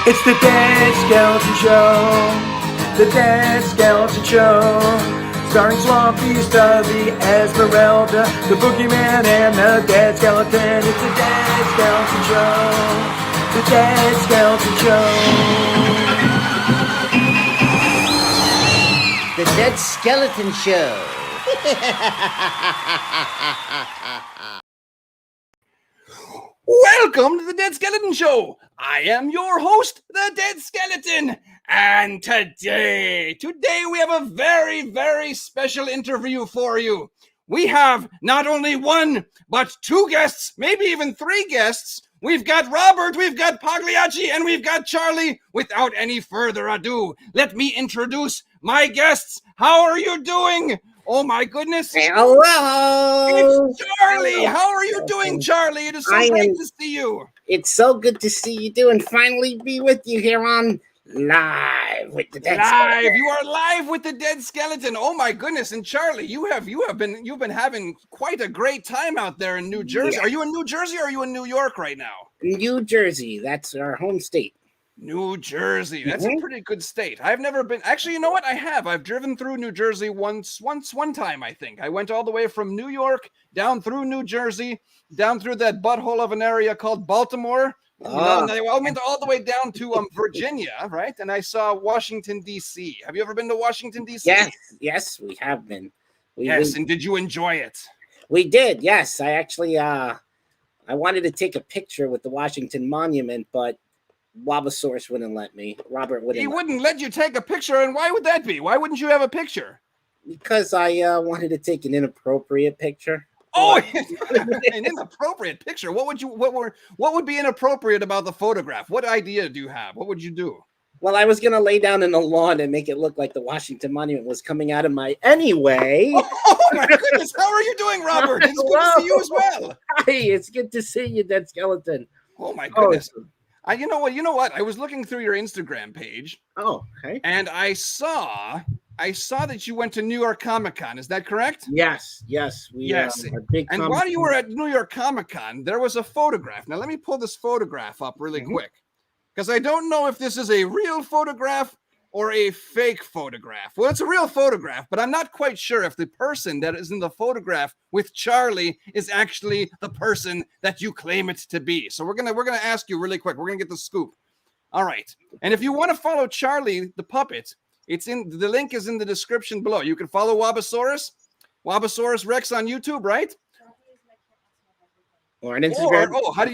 It's the Dead Skeleton Show. The Dead Skeleton Show. Starring Swampy, Stubby, Esmeralda, the Boogeyman, and the Dead Skeleton. It's the Dead Skeleton Show. The Dead Skeleton Show. The Dead Skeleton Show. Welcome to the Dead Skeleton Show. I am your host, the Dead Skeleton. And today we have a very, very special interview for you. We have not only one, but two guests, maybe even three guests. We've got Robert, we've got Pagliacci, and we've got Charlie. Without any further ado, let me introduce my guests. How are you doing? Oh my goodness. Hello. It's Charlie. How are you doing, Charlie? It is so great to see you. It's so good to see you too and finally be with you here on Live with the Dead Skeleton. You are live with the Dead Skeleton. Oh my goodness. And Charlie, you've been having quite a great time out there in New Jersey. Yeah. Are you in New Jersey or are you in New York right now? New Jersey. That's our home state. New Jersey. That's a pretty good state. I've never been. Actually, you know what? I have. I've driven through New Jersey one time, I think. I went all the way from New York down through New Jersey, down through that butthole of an area called Baltimore. And I went all the way down to Virginia, right? And I saw Washington, D.C. Have you ever been to Washington, D.C.? Yes, we have been. And did you enjoy it? We did, yes. I actually, I wanted to take a picture with the Washington Monument, but Wabasaurus wouldn't let me. Robert wouldn't. He wouldn't let you take a picture, and why would that be? Why wouldn't you have a picture? Because I wanted to take an inappropriate picture. Oh, an inappropriate picture. What would be inappropriate about the photograph? What idea do you have? What would you do? Well, I was gonna lay down in the lawn and make it look like the Washington Monument was coming out of my anyway. Oh my goodness! How are you doing, Robert? It's good to see you as well. Hey, it's good to see you, Dead Skeleton. Oh my goodness! You know what? I was looking through your Instagram page. Oh, okay. And I saw that you went to New York Comic Con. Is that correct? Yes. And while you were at New York Comic Con, there was a photograph. Now let me pull this photograph up really quick, because I don't know if this is a real photograph or a fake photograph. Well, it's a real photograph, but I'm not quite sure if the person that is in the photograph with Charlie is actually the person that you claim it to be. So we're gonna ask you really quick. We're gonna get the scoop. All right. And if you want to follow Charlie the puppet, the link is in the description below. You can follow Wabasaurus Rex on YouTube, right? Or on Instagram.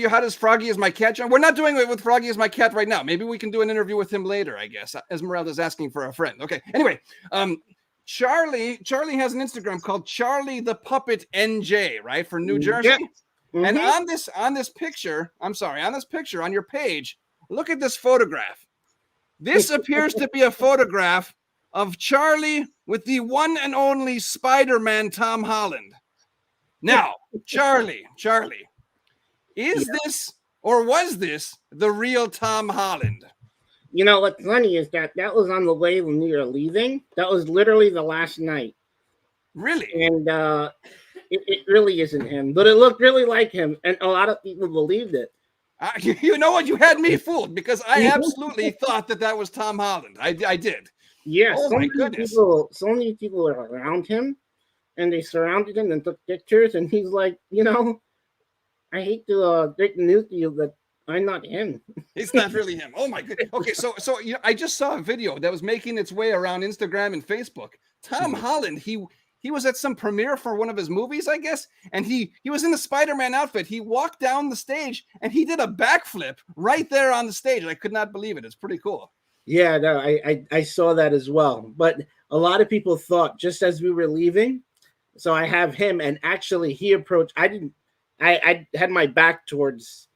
How does Froggy is my cat? We're not doing it with Froggy is my cat right now. Maybe we can do an interview with him later, I guess. Esmeralda's asking for a friend. Okay. Anyway, Charlie has an Instagram called Charlie the Puppet NJ, right? For New Jersey. Yep. And on this picture on your page, look at this photograph. This appears to be a photograph of Charlie with the one and only Spider-Man Tom Holland. Now, Charlie, is this or was this the real Tom Holland? You know, what's funny is that was on the way when we were leaving. That was literally the last night. Really? And it really isn't him, but it looked really like him. And a lot of people believed it. You know what? You had me fooled, because I absolutely thought that was Tom Holland. I did. Yes. Oh, my goodness. So many people were around him, and they surrounded him and took pictures. And he's like, I hate to break the news to you, but I'm not him. It's not really him. Oh, my goodness. Okay, so I just saw a video that was making its way around Instagram and Facebook. Tom Holland, he was at some premiere for one of his movies, I guess, and he was in the Spider-Man outfit. He walked down the stage and he did a backflip right there on the stage. I could not believe it. It's pretty cool. Yeah, no, I saw that as well. But a lot of people thought, just as we were leaving, so I have him, and actually he approached. I had my back towards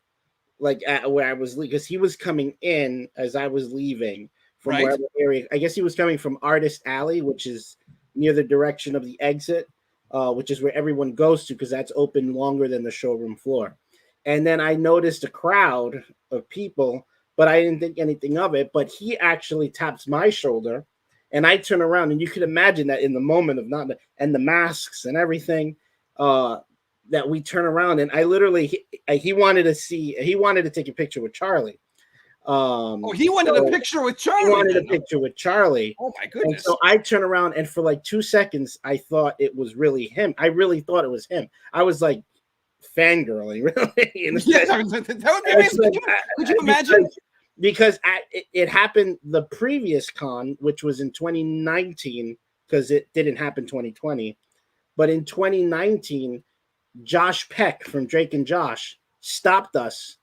where I was, because he was coming in as I was leaving from wherever area. I guess he was coming from Artist Alley, which is near the direction of the exit, which is where everyone goes to, because that's open longer than the showroom floor. And then I noticed a crowd of people, but I didn't think anything of it. But he actually taps my shoulder, and I turn around, and you can imagine that in the moment of and the masks and everything, that we turn around, and I literally he wanted to take a picture with Charlie. Oh, he wanted a picture with Charlie. He wanted a picture with Charlie. Oh my And goodness. so I turn around, and for like 2 seconds, I thought it was really him. I really thought it was him. I was like fangirling, really. Yeah, that would be amazing. Could you imagine? Because it happened the previous con, which was in 2019, because it didn't happen 2020. But in 2019, Josh Peck from Drake and Josh stopped us,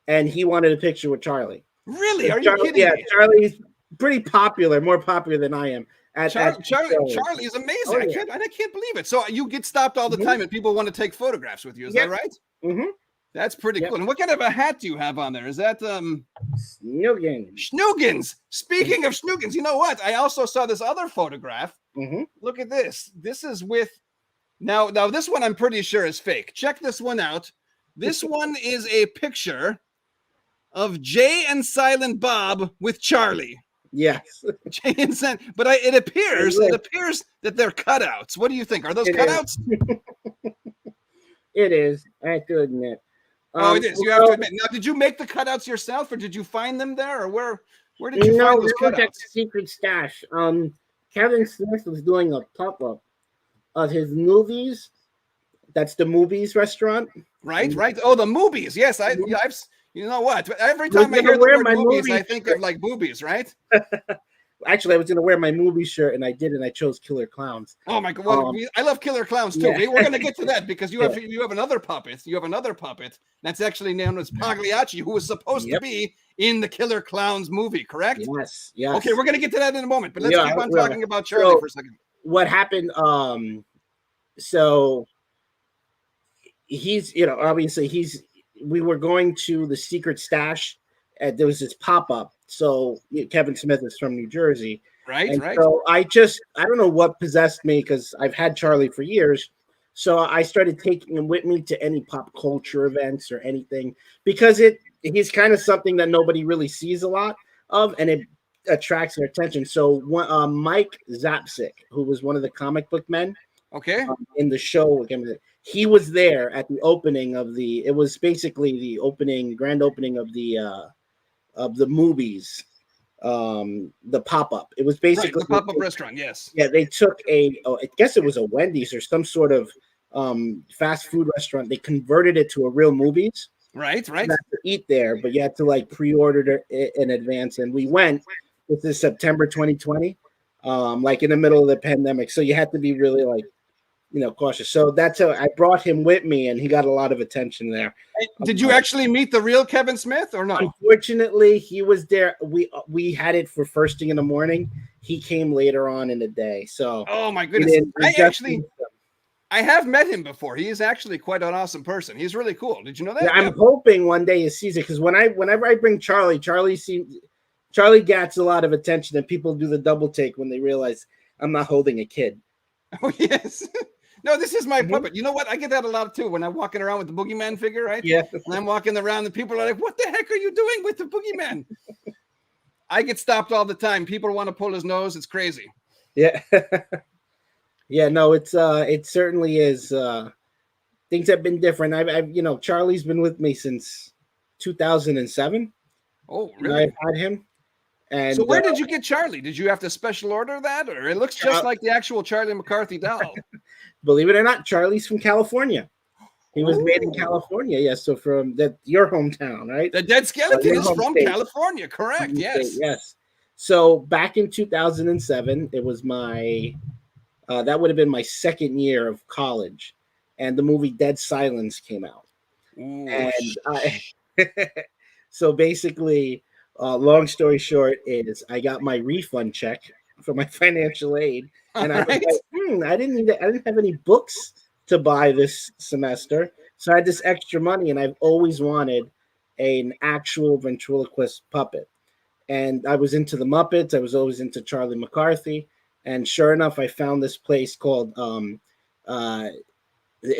and he wanted a picture with Charlie. Really? Are you kidding me? Charlie's pretty popular, more popular than I am. Charlie is amazing. Oh, yeah. I can't believe it. So you get stopped all the time, and people want to take photographs with you. Is that right? Mm-hmm. That's pretty cool. And what kind of a hat do you have on there? Is that Snoogans? Speaking of Snoogans, you know what? I also saw this other photograph. Mm-hmm. Look at this. This is with now this one I'm pretty sure is fake. Check this one out. This one is a picture of Jay and Silent Bob with Charlie. Yes. Jay and Silent, but it appears that they're cutouts. What do you think? Are those cutouts? It is. I have to admit. It is. You have to admit. Now, did you make the cutouts yourself, or did you find them there, or where did you find those cutouts? At Secret Stash. Kevin Smith was doing a pop-up of his movies. That's the Movies restaurant. Right. Oh, the movies. Yes, I've. You know what? Every time I hear the word movies, I think of like boobies, right? Actually, I was going to wear my movie shirt, and I didn't. I chose Killer Clowns. Oh my God! Well, I love Killer Clowns too. Yeah. We're going to get to that because you have another puppet. You have another puppet that's actually known as Pagliacci, who was supposed to be in the Killer Clowns movie. Correct? Yes. Okay, we're going to get to that in a moment, but let's keep on talking about Charlie for a second. What happened? So he's, obviously we were going to the Secret Stash. There was this pop-up. So Kevin Smith is from New Jersey. Right. So I don't know what possessed me, because I've had Charlie for years. So I started taking him with me to any pop culture events or anything, because he's kind of something that nobody really sees a lot of, and it attracts their attention. So Mike Zapsik, who was one of the comic book men, in the show, he was there at the opening of it was basically the grand opening of the movies, the pop-up. It was basically the pop-up restaurant. Yes. Yeah, they took I guess it was a Wendy's or some sort of fast food restaurant. They converted it to a real movies. Right. You had to eat there, but you had to like pre-order it in advance. And we went. This is September 2020, like in the middle of the pandemic. So you had to be really cautious. So that's how I brought him with me, and he got a lot of attention there. Did you actually meet the real Kevin Smith or not? Unfortunately, he was there. We had it for first thing in the morning. He came later on in the day. So oh my goodness, I have met him before. He is actually quite an awesome person. He's really cool. Did you know that? Yeah, I'm hoping one day he sees it, because whenever I bring Charlie gets a lot of attention, and people do the double take when they realize I'm not holding a kid. Oh yes. No, this is my puppet. You know what? I get that a lot too when I'm walking around with the boogeyman figure, right? Yeah. And I'm walking around and people are like, what the heck are you doing with the boogeyman? I get stopped all the time. People want to pull his nose. It's crazy. Yeah. Yeah, no, it certainly is. Things have been different. I've Charlie's been with me since 2007. Oh, really? I've had him. And so where did you get Charlie? Did you have to special order that, or it looks just like the actual Charlie McCarthy doll? Believe it or not, Charlie's from California. He was made in California. Yes, so from your hometown, right? The dead skeleton is from California, correct? Yes. Yes. So back in 2007, it was that would have been my second year of college, and the movie Dead Silence came out. Ooh. And so basically, long story short is I got my refund check for my financial aid, and I was like, I didn't have any books to buy this semester, so I had this extra money, and I've always wanted an actual ventriloquist puppet. And I was into the Muppets. I was always into Charlie McCarthy. And sure enough, I found this place called, it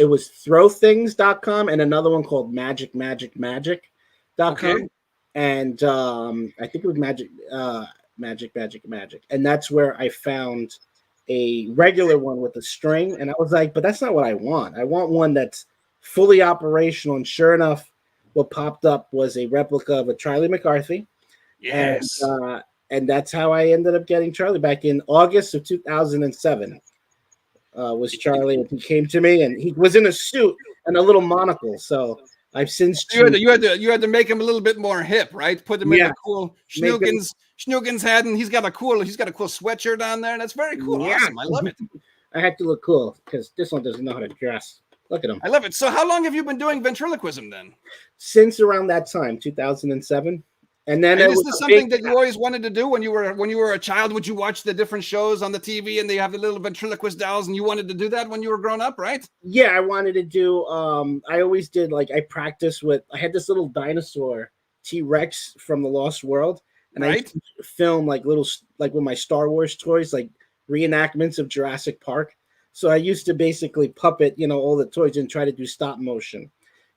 was throwthings.com, and another one called magicmagicmagic.com. Okay. And I think it was magic. And that's where I found a regular one with a string. And I was like, but that's not what I want. I want one that's fully operational. And sure enough, what popped up was a replica of a Charlie McCarthy. Yes. And that's how I ended up getting Charlie back in August of 2007. Was Charlie, and he came to me, and he was in a suit and a little monocle. So I've since changed. You had to make him a little bit more hip, right? Put him in the cool Schnoogans hat, and he's got a cool sweatshirt on there, and that's very cool. Yeah. Awesome. I love it. I had to look cool because this one doesn't know how to dress. Look at him. I love it. So how long have you been doing ventriloquism then? Since around that time, 2007. And then is this something that you always wanted to do when you were a child? Would you watch the different shows on the TV and they have the little ventriloquist dolls, and you wanted to do that when you were growing up, right? Yeah, I wanted to do. I always did, like, I practiced with. I had this little dinosaur T-Rex from the Lost World, and I used to film like with my Star Wars toys, like reenactments of Jurassic Park. So I used to basically puppet, all the toys and try to do stop motion.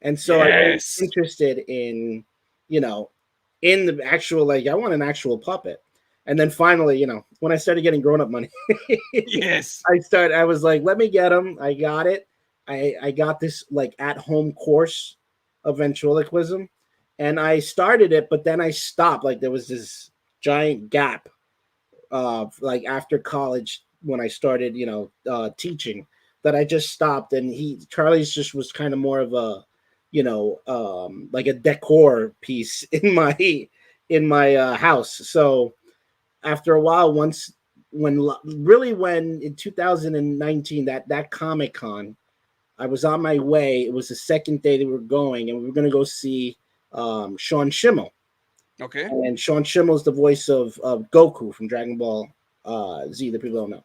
And so I was interested in, in the actual, like, I want an actual puppet. And then finally, when I started getting grown-up money, I was like, let me get them. I got it. I got this, like, at-home course of ventriloquism, and I started it, but then I stopped. Like, there was this giant gap, like, after college when I started, teaching, that I just stopped. And Charlie's just was kind of more of a, like a decor piece in my house. So after a while, when in 2019, that Comic-Con, I was on my way. It was the second day that we were going, and we were going to go see Sean Schimmel. Okay. And Sean Schimmel is the voice of Goku from Dragon Ball Z, that people don't know.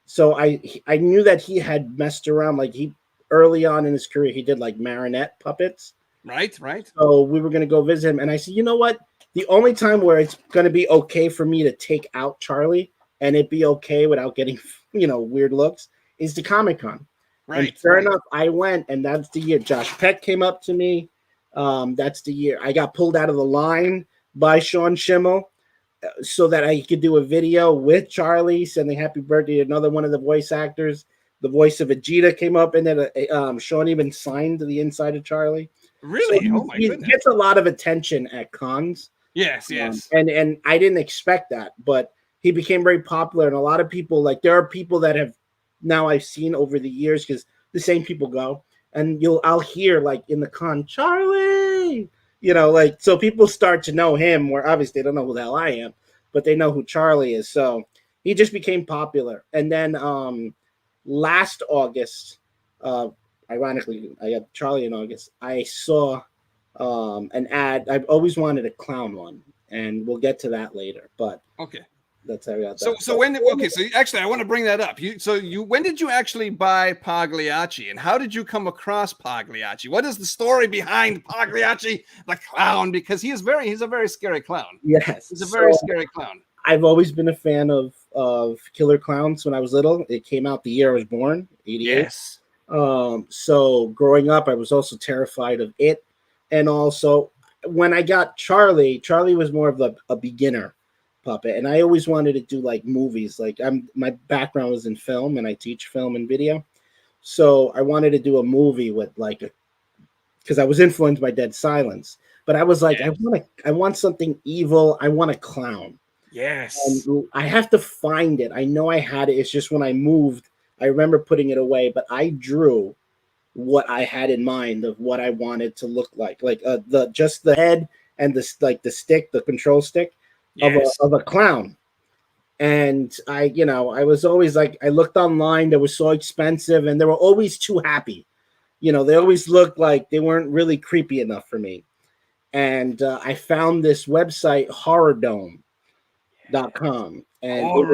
So I knew that he had messed around, like, early on in his career, he did like marionette puppets. Right. So we were going to go visit him. And I said, you know what? The only time where it's going to be okay for me to take out Charlie and it be okay without getting, weird looks is the Comic-Con. Right. And sure enough, I went, and that's the year Josh Peck came up to me. That's the year I got pulled out of the line by Sean Schimmel so that I could do a video with Charlie sending happy birthday to another one of the voice actors. The voice of Vegeta came up, and then Sean even signed the inside of Charlie. Really? So oh my goodness! He gets a lot of attention at cons. Yes. And I didn't expect that, but he became very popular, and a lot of people, like, there are people that have now I've seen over the years, because the same people go, and I'll hear, like, in the con, Charlie, like, so people start to know him, where obviously they don't know who the hell I am, but they know who Charlie is. So he just became popular. And then last August, ironically, I got Charlie in August. I saw an ad. I've always wanted a clown one, and we'll get to that later. But okay, that's how I got that. So actually, I want to bring that up. When did you actually buy Pagliacci, and how did you come across Pagliacci? What is the story behind Pagliacci the Clown? Because he's a very scary clown. Yes, he's a very scary clown. I've always been a fan of killer clowns when I was little. It came out the year I was born, 88. Yes. So growing up, I was also terrified of it. And also, when I got Charlie was more of a beginner puppet. And I always wanted to do, like, movies. Like, my background was in film, and I teach film and video. So I wanted to do a movie with, like, because I was influenced by Dead Silence. But I was like, yes. I want something evil. I want a clown. Yes. And I have to find it. I know I had it. It's just when I moved, I remember putting it away, but I drew what I had in mind of what I wanted to look like the head and the stick, the control stick of a clown. And I was always like, I looked online, they were so expensive, and they were always too happy. They always looked like they weren't really creepy enough for me. And I found this website, horrordome.com. And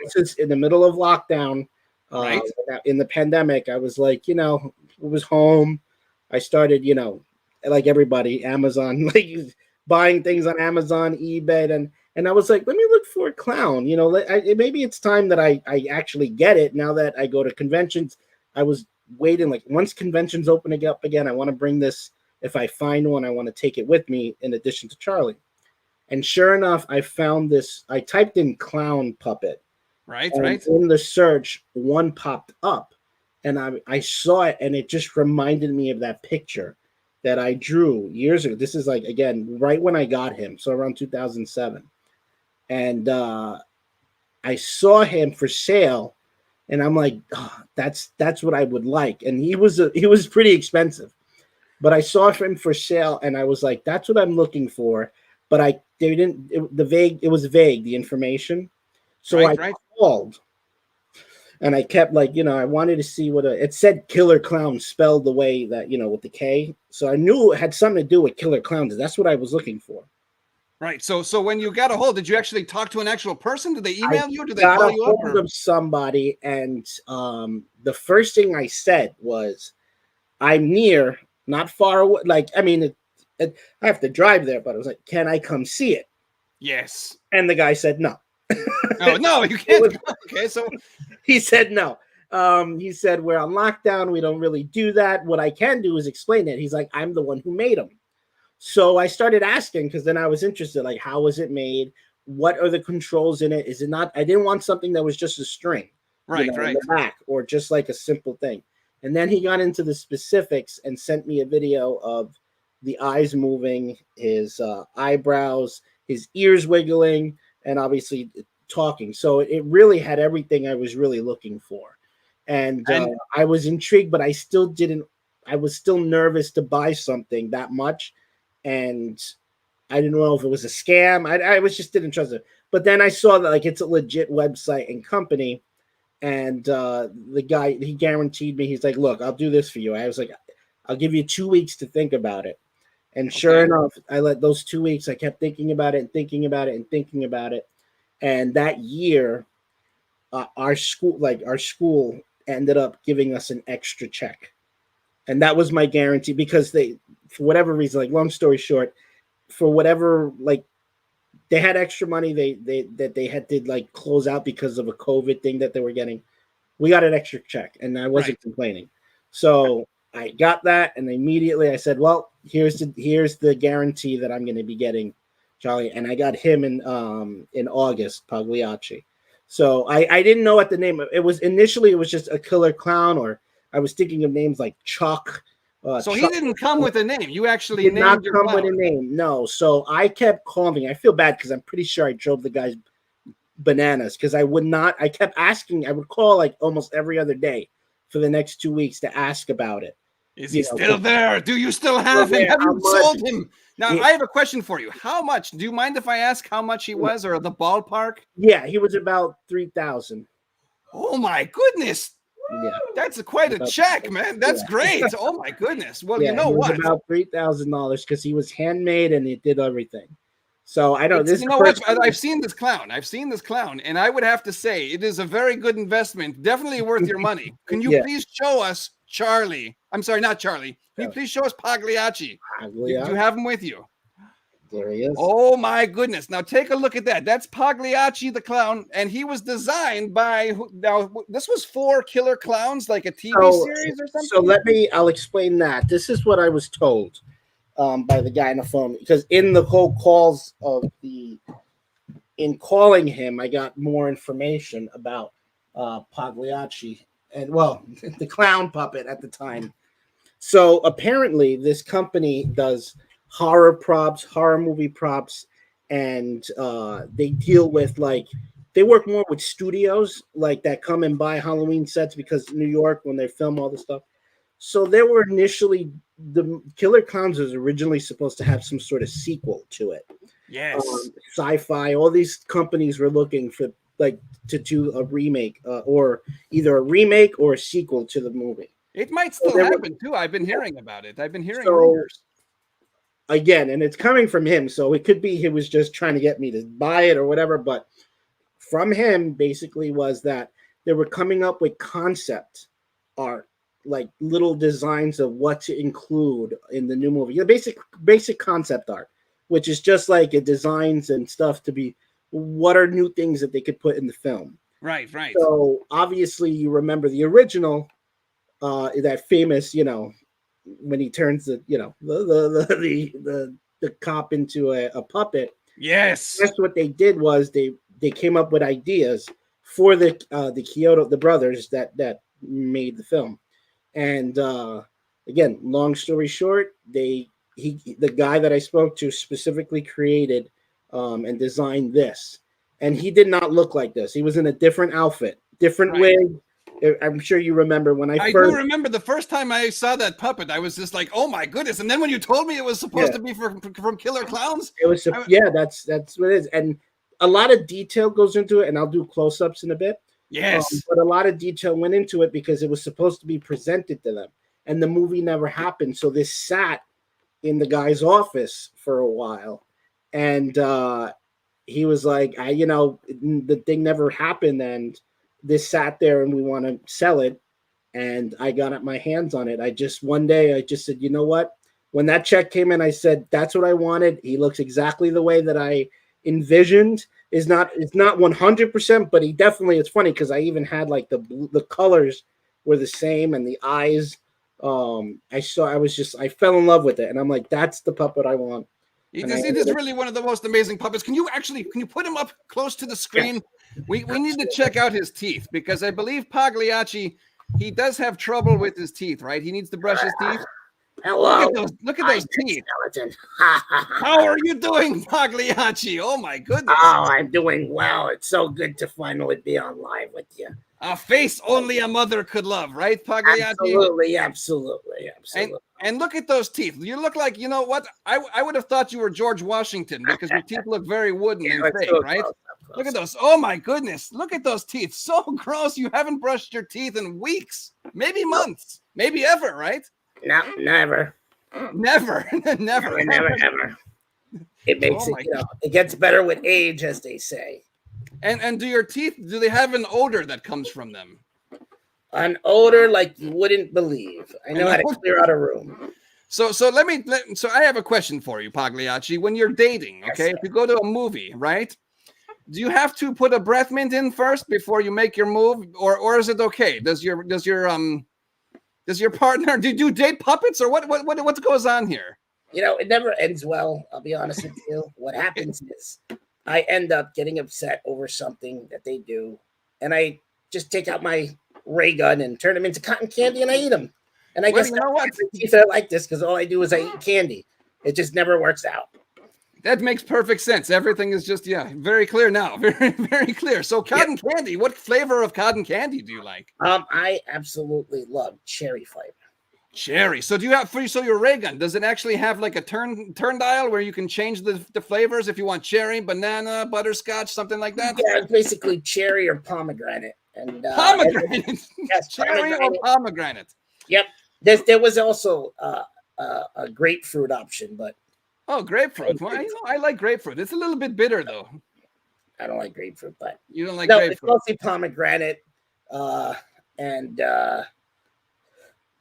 this is in the middle of lockdown. Right. In the pandemic, I was like, it was home. I started, like everybody, Amazon, like buying things on Amazon, eBay, and I was like, let me look for a clown. Maybe it's time that I actually get it now that I go to conventions. I was waiting, like, once conventions opening up again, I want to bring this. If I find one, I want to take it with me in addition to Charlie. And sure enough, I found this. I typed in clown puppet. Right. In the search, one popped up, and I saw it, and it just reminded me of that picture. that I drew years ago. This is like, again, right when I got him, so around 2007. And I saw him for sale, and I'm like, oh, that's what I would like. And he was pretty expensive, but I saw him for sale, and I was like, that's what I'm looking for. But it was vague, the information. So I called, and I kept like, I wanted to see it said Killer Clown spelled the way that, with the K. So I knew it had something to do with Killer Clowns. That's what I was looking for. Right. So when you got a hold, did you actually talk to an actual person? Did they email you? Did they got call a you up? hold of somebody, and the first thing I said was, I'm near, not far away. Like, I mean, I have to drive there, but I was like, can I come see it? Yes. And the guy said no. Oh, no, you can't. Okay, so he said no. He said, we're on lockdown. We don't really do that. What I can do is explain it. He's like, I'm the one who made them. So I started asking, because then I was interested, like, how was it made? What are the controls in it? Is it not? I didn't want something that was just a string, right. in the back, or just like a simple thing. And then he got into the specifics and sent me a video of the eyes moving, his eyebrows, his ears wiggling, and obviously talking. So it really had everything I was really looking for. And I was intrigued, but I was still nervous to buy something that much. And I didn't know if it was a scam. I didn't trust it. But then I saw that like it's a legit website and company. And the guy, he guaranteed me, he's like, look, I'll do this for you. I was like, I'll give you 2 weeks to think about it. And sure enough, I let those 2 weeks, I kept thinking about it and thinking about it and thinking about it. And that year, our school ended up giving us an extra check. And that was my guarantee, because they, for whatever reason, like, long story short, for whatever, like, they had extra money they had to like close out because of a COVID thing that they were getting. We got an extra check, and I wasn't complaining. So I got that, and immediately I said, well, here's the guarantee that I'm going to be getting, Charlie. And I got him in August, Pagliacci. So I didn't know what the name of it was. Initially, it was just a Killer Clown, or I was thinking of names like Chuck. So he didn't come with a name. You actually did not named your come clown. with a name. No. So I kept calling. I feel bad because I'm pretty sure I drove the guys bananas, because I kept asking. I would call like almost every other day for the next 2 weeks to ask about it. Is he still there? Do you still have him? Have you sold him? Now, I have a question for you. How much? Do you mind if I ask how much he was, or the ballpark? Yeah, he was about 3,000. Oh my goodness. Yeah, that's quite a check, man. That's great. Oh my goodness. Well, you know what? About $3,000, because he was handmade and it did everything. So I know this. You know what? I've seen this clown. And I would have to say it is a very good investment. Definitely worth your money. Can you please show us Charlie? I'm sorry, not Charlie. Can you please show us Pagliacci? Do you have him with you? There he is. Oh my goodness. Now take a look at that. That's Pagliacci the Clown. And he was designed by, now this was 4 Killer Clowns, like a TV series or something? So I'll explain that. This is what I was told by the guy on the phone. Because in the whole calls in calling him, I got more information about Pagliacci. And well, the clown puppet at the time. So apparently this company does horror props, horror movie props, and they deal with they work more with studios like that come and buy Halloween sets, because New York, when they film all the stuff. So they were initially, the Killer Clowns was originally supposed to have some sort of sequel to it. Yes. Sci-fi, all these companies were looking for to do a remake, or either a remake or a sequel to the movie. It might still happen too. I've been hearing about it. I've been hearing rumors. Again, and it's coming from him, so it could be he was just trying to get me to buy it or whatever. But from him, basically, was that they were coming up with concept art, like little designs of what to include in the new movie. Basic concept art, which is just like designs and stuff to be what are new things that they could put in the film. Right. So obviously, you remember the original, that famous, when he turns the cop into a puppet. Yes. That's what they did, was they came up with ideas for the Kyoto, the brothers that made the film. And again, long story short, the guy that I spoke to specifically created and designed this, and he did not look like this. He was in a different outfit, different Right. wig. I'm sure you remember when I first do remember the first time I saw that puppet, I was just like, "Oh my goodness!" And then when you told me it was supposed to be from Killer Clowns, it was. Yeah, that's what it is, and a lot of detail goes into it, and I'll do close-ups in a bit. yes, But a lot of detail went into it because it was supposed to be presented to them, and the movie never happened. So this sat in the guy's office for a while, and he was like, the thing never happened, and this sat there, and we want to sell it, and I got my hands on it. One day I just said, you know what? When that check came in, I said, that's what I wanted. He looks exactly the way that I envisioned. It's not 100%, but he definitely, it's funny because I even had like the colors were the same and the eyes. I fell in love with it, and I'm like, that's the puppet I want. it is really one of the most amazing puppets. Can you put him up close to the screen? We need to check out his teeth, because I believe Pagliacci, he does have trouble with his teeth, right? He needs to brush his teeth. Hello. Look at those teeth. Skeleton. How are you doing, Pagliacci? Oh my goodness. Oh, I'm doing well. It's so good to finally be on live with you. A face only a mother could love, right, Pagliacci? Absolutely. And look at those teeth. You look like, you know what? I would have thought you were George Washington, because your teeth look very wooden and fake, right? Close. Look at those. Oh my goodness. Look at those teeth. So gross. You haven't brushed your teeth in weeks, maybe months, maybe ever, right? No, never. Never. Never. It makes it gets better with age, as they say. And do your teeth, do they have an odor that comes from them? An odor like you wouldn't believe. I know how to clear out a room. So I have a question for you, Pagliacci. When you're dating, okay, if you go to a movie, right? Do you have to put a breath mint in first before you make your move, or is it okay? Does your partner, do you date puppets, or what goes on here? It never ends well. I'll be honest with you. What happens is I end up getting upset over something that they do, and I just take out my ray gun and turn them into cotton candy, and I eat them. And I guess you know what? Teeth are like this because all I do is I eat candy. It just never works out. That makes perfect sense. Everything is just very clear now. Very, very clear. So cotton candy, what flavor of cotton candy do you like? I absolutely love cherry flavor. Cherry. So do you have your ray gun? Does it actually have like a turn dial where you can change the flavors if you want cherry, banana, butterscotch, something like that? Yeah, it's basically cherry or pomegranate. And pomegranate. Yes, cherry or pomegranate. Yep. There was also a grapefruit option, but grapefruit. Well, I like grapefruit. It's a little bit bitter though. I don't like grapefruit, but you don't like grapefruit. It's mostly pomegranate, and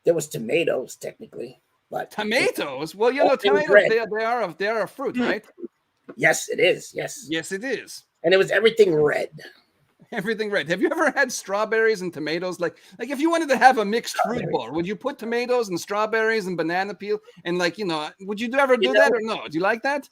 there was tomatoes technically, but tomatoes. Well, tomatoes they are a fruit, right? Yes, it is. Yes, it is. And it was everything red. Everything red. Have you ever had strawberries and tomatoes? Like if you wanted to have a mixed fruit bowl, would you put tomatoes and strawberries and banana peel and would you ever do that or no? Do you like that?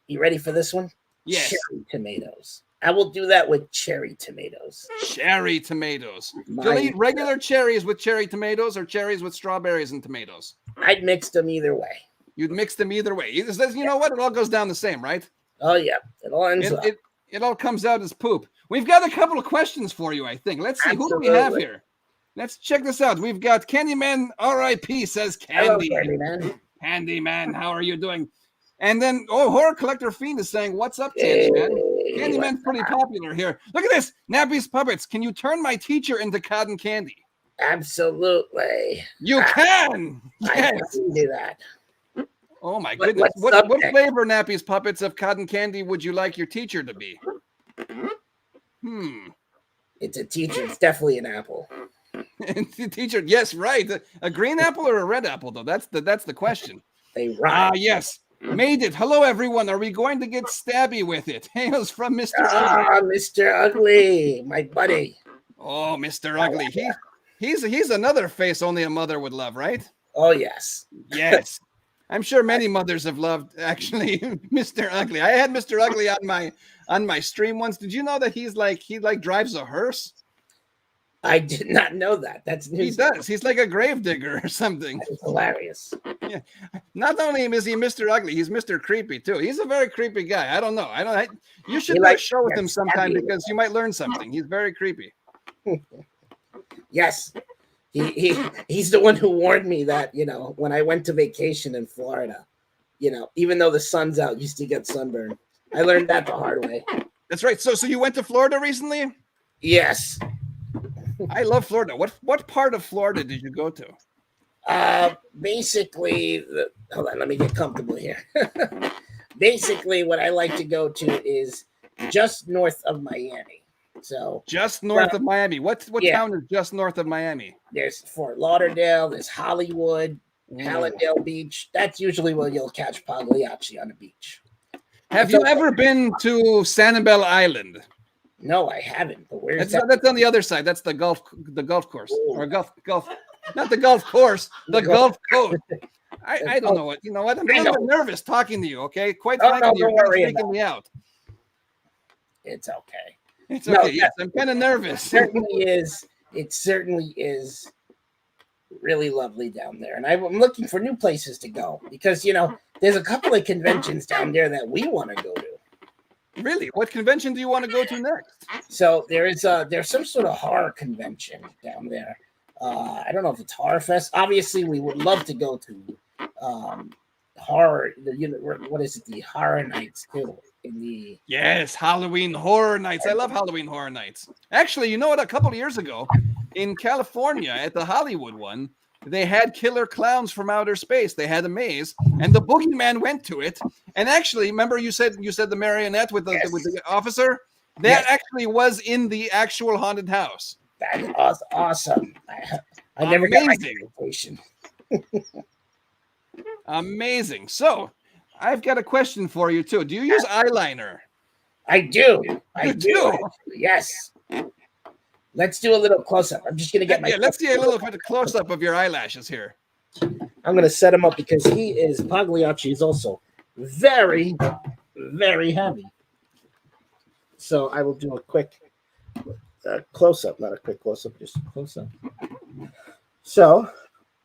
You ready for this one? Yes. Cherry tomatoes. I will do that with cherry tomatoes. Cherry tomatoes. Do you eat regular cherries with cherry tomatoes or cherries with strawberries and tomatoes? I'd mix them either way. You'd mix them either way. You know what? It all goes down the same, right? Oh yeah. It all ends up. It all comes out as poop. We've got a couple of questions for you, I think. Let's see. Absolutely. Who do we have here? Let's check this out. We've got Candyman RIP says Candy. Hello, Candyman. Candyman, how are you doing? And then, Horror Collector Fiend is saying, what's up, Candyman? Candyman's pretty popular here. Look at this. Nappy's Puppets. Can you turn my teacher into cotton candy? Absolutely. You can. Yes. I can do that. Oh my goodness. What flavor, Nappy's Puppets, of cotton candy would you like your teacher to be? It's a teacher. It's definitely an apple. It's a teacher. Yes, right. A green apple or a red apple, though? That's the question. They rhyme. Yes. Made it. Hello, everyone. Are we going to get stabby with it? Hails from Mr. Ugly. Mr. Ugly, my buddy. Oh, Mr. Ugly. He's another face only a mother would love, right? Oh, yes. Yes. I'm sure many mothers have loved, actually, Mr. Ugly. I had Mr. Ugly on my stream once. Did you know that he drives a hearse? I did not know that. That's He news. does. He's like a grave digger or something. It's hilarious. Yeah. Not only is he Mr. Ugly, he's Mr. Creepy too. He's a very creepy guy. I don't know. You should He do a likes show with to him get sometime stabby. because you might learn something. He's very creepy. Yes. He's the one who warned me that, when I went to vacation in Florida, even though the sun's out, you still get sunburned. I learned that the hard way. That's right. So you went to Florida recently? Yes. I love Florida. What part of Florida did you go to? Basically, hold on, let me get comfortable here. Basically, what I like to go to is just north of Miami. So just north of Miami. What town is just north of Miami? There's Fort Lauderdale, there's Hollywood, Hallandale Beach. That's usually where you'll catch Pagliacci on the beach. Have you ever been to Sanibel Island? No, I haven't. But where's that? That's on the other side. That's the golf course. Ooh. Or golf. Not the golf course, the Gulf Coast. I don't know what. You know what? I'm a little bit nervous talking to you, okay? Quite frankly, you're freaking me out. It's okay. It's okay. Yes, I'm kind of nervous. It certainly is really lovely down there. And I'm looking for new places to go because, there's a couple of conventions down there that we want to go to. Really? What convention do you want to go to next? So there's some sort of horror convention down there. I don't know if it's Horror Fest. Obviously, we would love to go to horror. What is it? The Horror Nights too. Yes, Halloween Horror Nights. I love Halloween Horror Nights. Actually, you know what? A couple of years ago, in California, at the Hollywood one, they had killer clowns from outer space. They had a maze, and the boogeyman went to it. And actually, remember you said the marionette with the officer? That actually was in the actual haunted house. That's awesome. I never got my invitation. Amazing. So, I've got a question for you too. Do you use eyeliner? I do. I do. Yes. Let's do a little close-up. I'm just going to get my... let's see a little bit of close-up of your eyelashes here. I'm going to set him up because Pagliacci is also very, very heavy. So I will do a quick close-up, not a quick close-up, just a close-up. So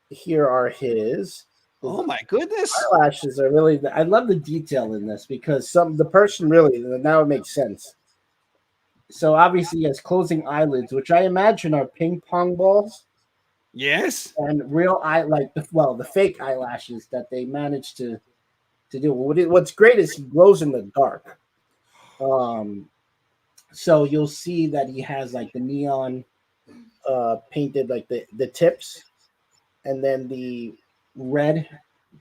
here are his... Oh my goodness! Eyelashes are really... I love the detail in this because the person really... Now it makes sense. So obviously he has closing eyelids, which I imagine are ping pong balls. Yes. And real the fake eyelashes that they managed to do. What's great is he glows in the dark. So you'll see that he has like the neon painted like the tips, and then the red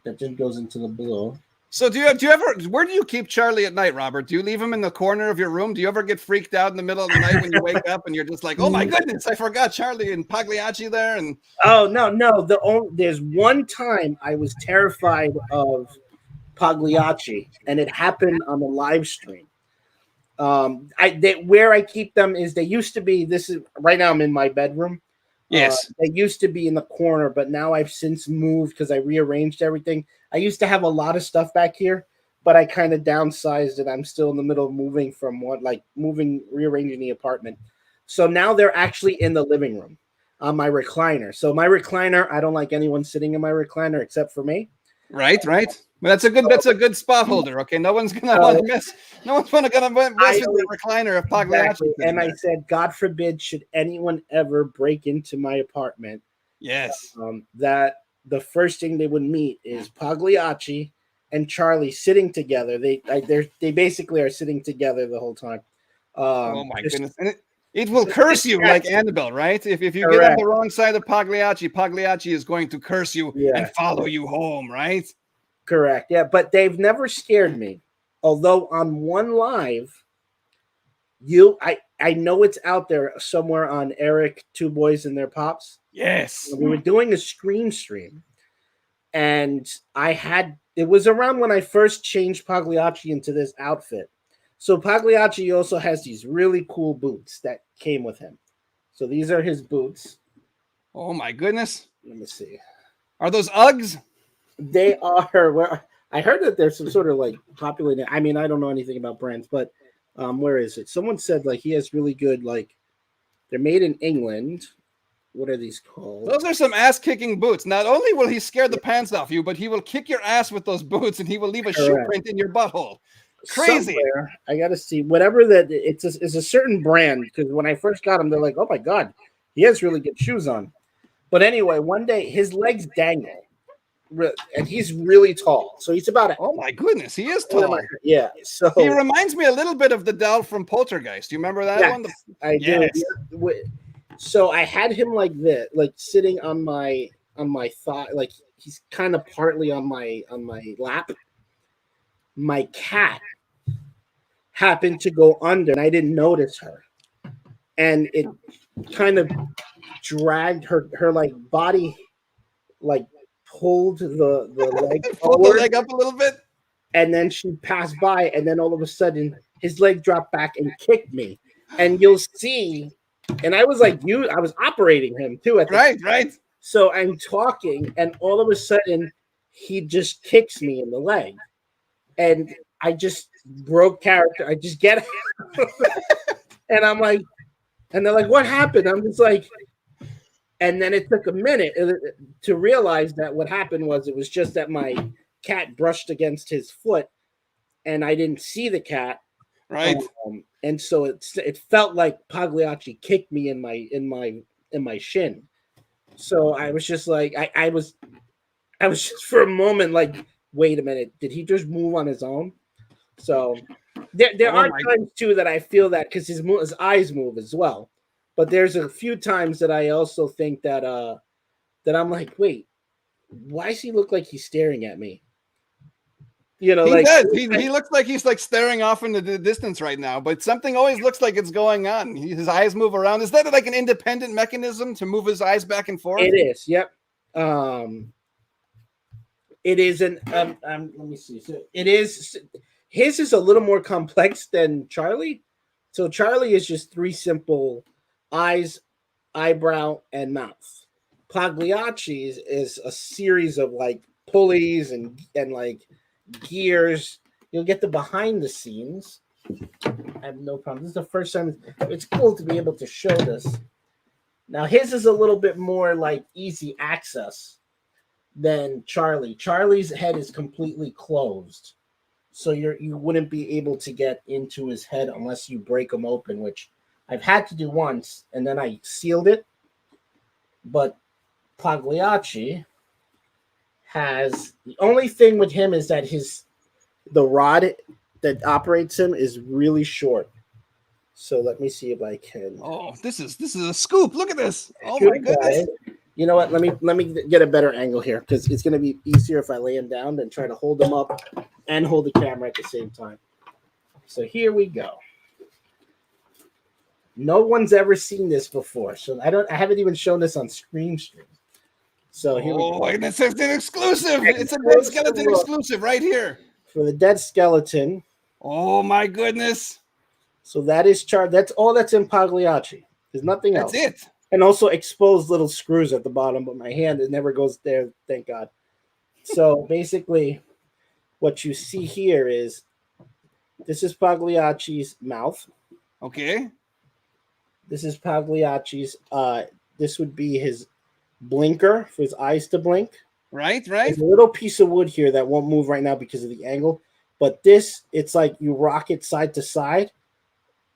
that just goes into the blue. So do you ever, where do you keep Charlie at night, Robert? Do you leave him in the corner of your room? Do you ever get freaked out in the middle of the night when you wake up and you're just like, oh my goodness, I forgot Charlie and Pagliacci there? And oh no, there's one time I was terrified of Pagliacci, and it happened on the live stream. Where I keep them is they used to be. This is right now. I'm in my bedroom. Yes, they used to be in the corner, but now I've since moved because I rearranged everything. I used to have a lot of stuff back here, but I kind of downsized it. I'm still in the middle of moving rearranging the apartment. So now they're actually in the living room on my recliner. So my recliner, I don't like anyone sitting in my recliner except for me. Right. Well, that's a good spot holder. Okay, no one's gonna want to mess. No one's gonna mess with the recliner of Pagliacci. Exactly. And I said, God forbid, should anyone ever break into my apartment? Yes. That the first thing they would meet is Pagliacci and Charlie sitting together. They basically are sitting together the whole time. Oh my goodness! And it will curse you like Annabelle, right? If you get on the wrong side of Pagliacci is going to curse you and follow you home, right? Correct. Yeah, but they've never scared me. Although on one live, I know it's out there somewhere on Eric, Two Boys and Their Pops. Yes. We were doing a screen stream, and it was around when I first changed Pagliacci into this outfit. So Pagliacci also has these really cool boots that came with him. So these are his boots. Oh my goodness. Let me see. Are those Uggs? They are. Where I heard that there's some sort of like popular. I mean, I don't know anything about brands, but where is it? Someone said like he has really good like They're made in England. What are these called? Those are some ass-kicking boots. Not only will he scare the pants off you, but he will kick your ass with those boots, and he will leave a shoe print in your butthole. Crazy. Somewhere, I got to see whatever that it's a certain brand, because when I first got him, they're like, oh my God, he has really good shoes on. But anyway, one day his legs dangle, and he's really tall. So he's about oh my goodness, he is tall. Yeah. So he reminds me a little bit of the doll from Poltergeist. Do you remember that one? I do. So I had him like this, like sitting on my thigh, like he's kind of partly on my lap. My cat happened to go under, and I didn't notice her, and it kind of dragged her like body, like pulled the leg pulled the leg up a little bit, and then she passed by, and then all of a sudden his leg dropped back and kicked me, and you'll see. And I was like, I was operating him too at the right. So I'm talking, and all of a sudden he just kicks me in the leg, and I just broke character. I just get it, and I'm like, and they're like, "What happened?" I'm just like, and then it took a minute to realize that what happened was it was just that my cat brushed against his foot, and I didn't see the cat. Right. And so it felt like Pagliacci kicked me in my shin. So I was just like, I was just for a moment like, wait a minute, did he just move on his own? So there are times too that I feel that because his eyes move as well. But there's a few times that I also think that that I'm like, wait, why does he look like he's staring at me? You know, he does. He looks like he's like staring off into the distance right now, but something always looks like it's going on. His eyes move around. Is that like an independent mechanism to move his eyes back and forth? It is. Yep. It is let me see. So it is. His is a little more complex than Charlie. So Charlie is just three simple eyes, eyebrow, and mouth. Pagliacci is a series of like pulleys and like gears. You'll get the behind the scenes. I have no problem. This is the first time. It's cool to be able to show this. Now his is a little bit more like easy access than Charlie. Charlie's head is completely closed, so you wouldn't be able to get into his head unless you break him open, which I've had to do once, and then I sealed it. But Pagliacci has the only thing with him is that the rod that operates him is really short. So let me see if I can. Oh, this is a scoop. Look at this. Oh my goodness. You know what? Let me get a better angle here because it's going to be easier if I lay him down than try to hold him up and hold the camera at the same time. So here we go. No one's ever seen this before, so I haven't even shown this on Scream Stream. So here we go. And it's an exclusive. It's a Dead Skeleton exclusive right here. For the Dead Skeleton. Oh my goodness. So that is That's all that's in Pagliacci. There's nothing else. That's it. And also exposed little screws at the bottom, but my hand, it never goes there, thank God. So basically, what you see here is, this is Pagliacci's mouth. Okay. This is Pagliacci's, this would be his blinker for his eyes to blink. Right. There's a little piece of wood here that won't move right now because of the angle. But this, it's like you rock it side to side.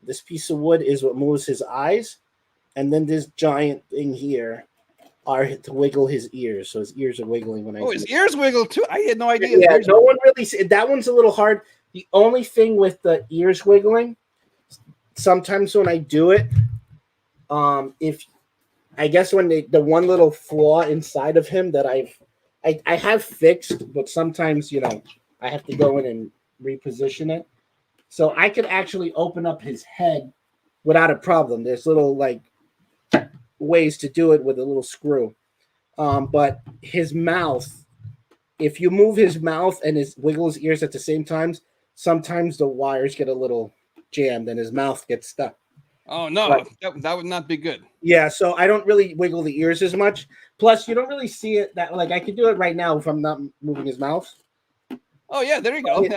This piece of wood is what moves his eyes. And then this giant thing here are to wiggle his ears. So his ears are wiggling when I do his it. ears wiggle too. I had no idea. Yeah, no one really that one's a little hard. The only thing with the ears wiggling, sometimes when I do it, if I guess when the one little flaw inside of him that I have fixed, but sometimes I have to go in and reposition it. So I could actually open up his head without a problem. There's little like ways to do it with a little screw. But his mouth, if you move his mouth and wiggle his ears at the same time, sometimes the wires get a little jammed and his mouth gets stuck. Oh no, that would not be good. Yeah, so I don't really wiggle the ears as much. Plus, you don't really see it that like I could do it right now if I'm not moving his mouth. Oh yeah, there you go.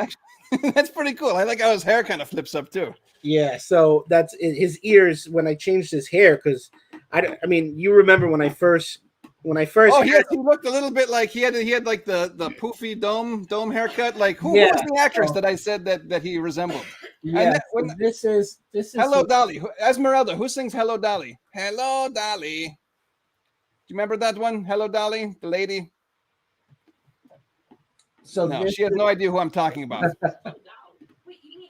That's pretty cool. I like how his hair kind of flips up too. Yeah, so that's his ears when I changed his hair because I mean, you remember when I first Oh, he looked a little bit like he had like the poofy dome haircut. Like who was the actress that I said that he resembled? Yeah, this is Hello Dolly. Esmeralda. Who sings Hello Dolly? Hello Dolly. Do you remember that one? Hello Dolly, the lady. So no, she has no idea who I'm talking about. Wait, you mean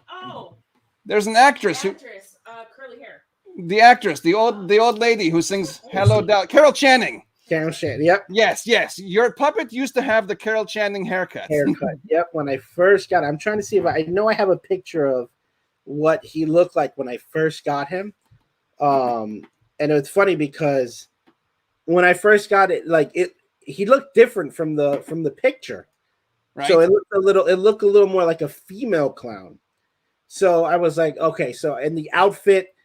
there's an actress who curly hair. The actress, the old lady who sings Hello Dolly, Carol Channing. Carol Channing, yep. Yes. Your puppet used to have the Carol Channing haircut. Yep. When I first got it, I'm trying to see if I know I have a picture of what he looked like when I first got him. And it's funny because when I first got it, he looked different from the picture. Right. So it looked a little more like a female clown. So I was like, okay, so in the outfit,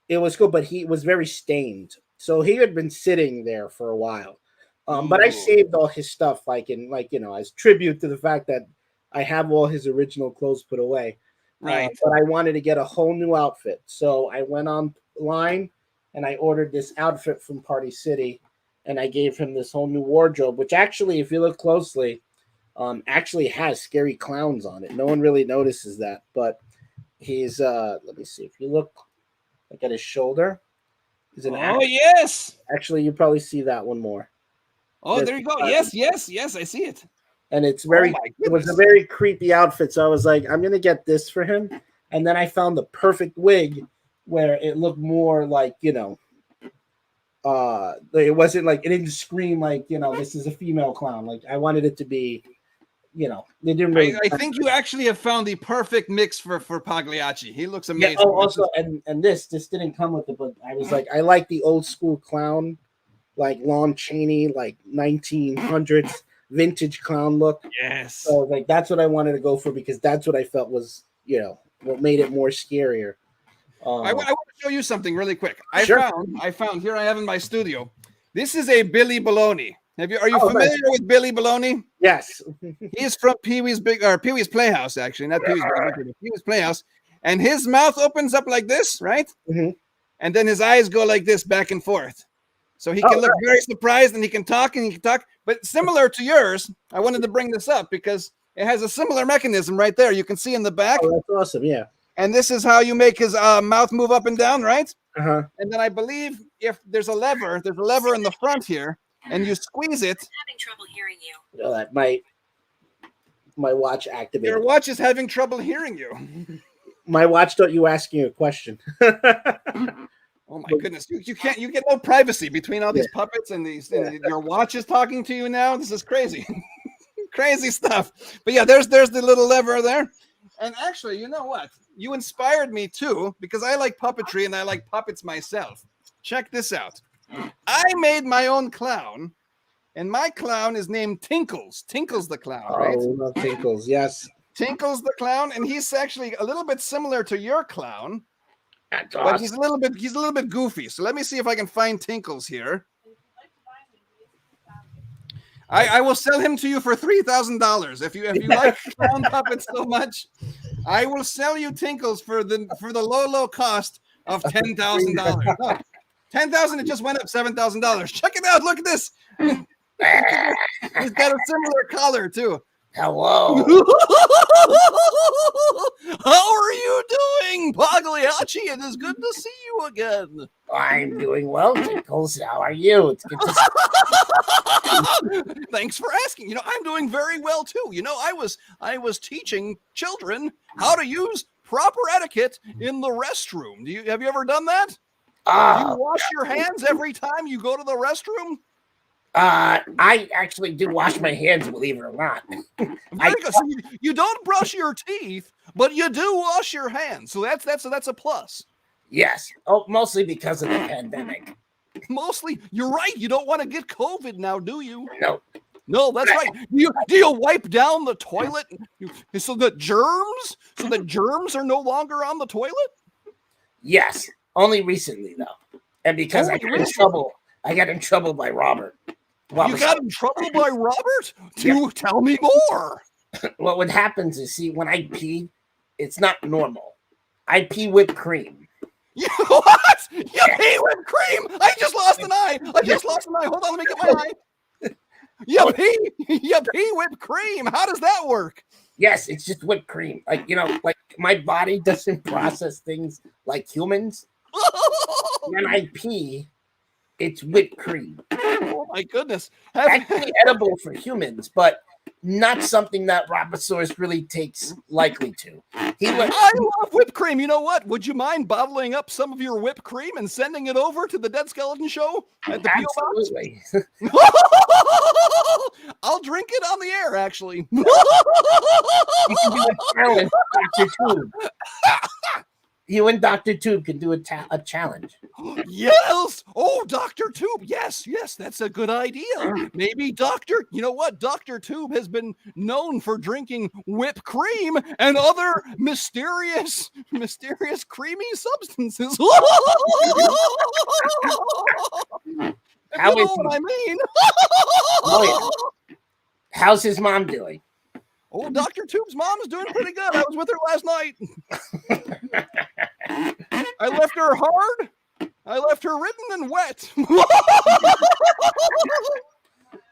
it was cool, but he was very stained. So he had been sitting there for a while. But I saved all his stuff, as tribute to the fact that I have all his original clothes put away. Right. But I wanted to get a whole new outfit. So I went online and I ordered this outfit from Party City, and I gave him this whole new wardrobe, which actually, if you look closely, actually has scary clowns on it. No one really notices that, but he's let me see, if you look at his shoulder, he's an yes, actually you probably see that one more. There you go. Yes, I see it. And it's it was a very creepy outfit, so I was like, I'm gonna get this for him. And then I found the perfect wig where it looked more like, it wasn't like, it didn't scream like, this is a female clown. Like I wanted it to be, they didn't really. I think you actually have found the perfect mix for Pagliacci. He looks amazing. Yeah, also, and this didn't come with it, but I was like, I like the old school clown, like Lon Chaney, like 1900s vintage clown look. Yes. So that's what I wanted to go for, because that's what I felt was, what made it more scarier. I want to show you something really quick. Sure. I found here I have in my studio. This is a Billy Baloney. Are you familiar with Billy Baloney? Yes. He's from Pee-wee's Playhouse, actually, not Pee-wee's Playhouse. And his mouth opens up like this, right? Mm-hmm. And then his eyes go like this, back and forth. So he can look very surprised, and he can talk. But similar to yours, I wanted to bring this up because it has a similar mechanism right there. You can see in the back. Oh, that's awesome, yeah. And this is how you make his mouth move up and down, right? Uh-huh. And then I believe if there's a lever in the front here, and you squeeze it. I'm having trouble hearing you. That my watch activated. Your watch is having trouble hearing you. My watch thought you were asking a question. Oh my goodness! You can't. You get no privacy between all these puppets and these. And your watch is talking to you now. This is crazy, crazy stuff. But yeah, there's the little lever there. And actually, you know what? You inspired me too, because I like puppetry and I like puppets myself. Check this out. I made my own clown, and my clown is named Tinkles. Tinkles the clown, right? Oh, love Tinkles, yes. Tinkles the clown, and he's actually a little bit similar to your clown. That's But awesome. he's a little bit goofy. So let me see if I can find Tinkles here. I will sell him to you for $3,000 if you like clown puppets so much. I will sell you Tinkles for the low cost of $10,000. $10,000. It just went up $7,000. Check it out. Look at this. He's got a similar collar too. Hello. How are you doing, Pagliacci? It is good to see you again. I'm doing well, Tinkles. How are you? It's good to see Thanks for asking. I'm doing very well too. I was teaching children how to use proper etiquette in the restroom. Have you ever done that? Do you wash your hands every time you go to the restroom? I actually do wash my hands, believe it or not. So you don't brush your teeth, but you do wash your hands. So that's a plus. Yes. Oh, mostly because of the pandemic. Mostly, you're right. You don't want to get COVID now, do you? No, that's right. Do you wipe down the toilet so that germs are no longer on the toilet? Yes. Only recently, though. And because I got in trouble by Robert. You got in trouble by Robert? Tell me more. what happens is, see, when I pee, it's not normal. I pee whipped cream. What? You pee whipped cream? I just lost an eye. Hold on, let me get my eye. You pee whipped cream. How does that work? Yes, it's just whipped cream. Like, like my body doesn't process things like humans. When I pee, it's whipped cream. Oh my goodness. Actually edible for humans, but not something that Robosaurus really takes likely to. I love whipped cream. You know what? Would you mind bottling up some of your whipped cream and sending it over to the Dead Skeleton Show at the Absolutely. P.O. Box? I'll drink it on the air, actually. You can do a challenge, Dr. Tube. You and Dr. Tube can do a challenge. Yes. Oh, Dr. Tube. Yes, that's a good idea. Maybe you know what? Dr. Tube has been known for drinking whipped cream and other mysterious creamy substances. How you is know what I mean? Oh, yeah. How's his mom doing? Oh, Dr. Tube's mom is doing pretty good. I was with her last night. I left her hard. I left her written and wet.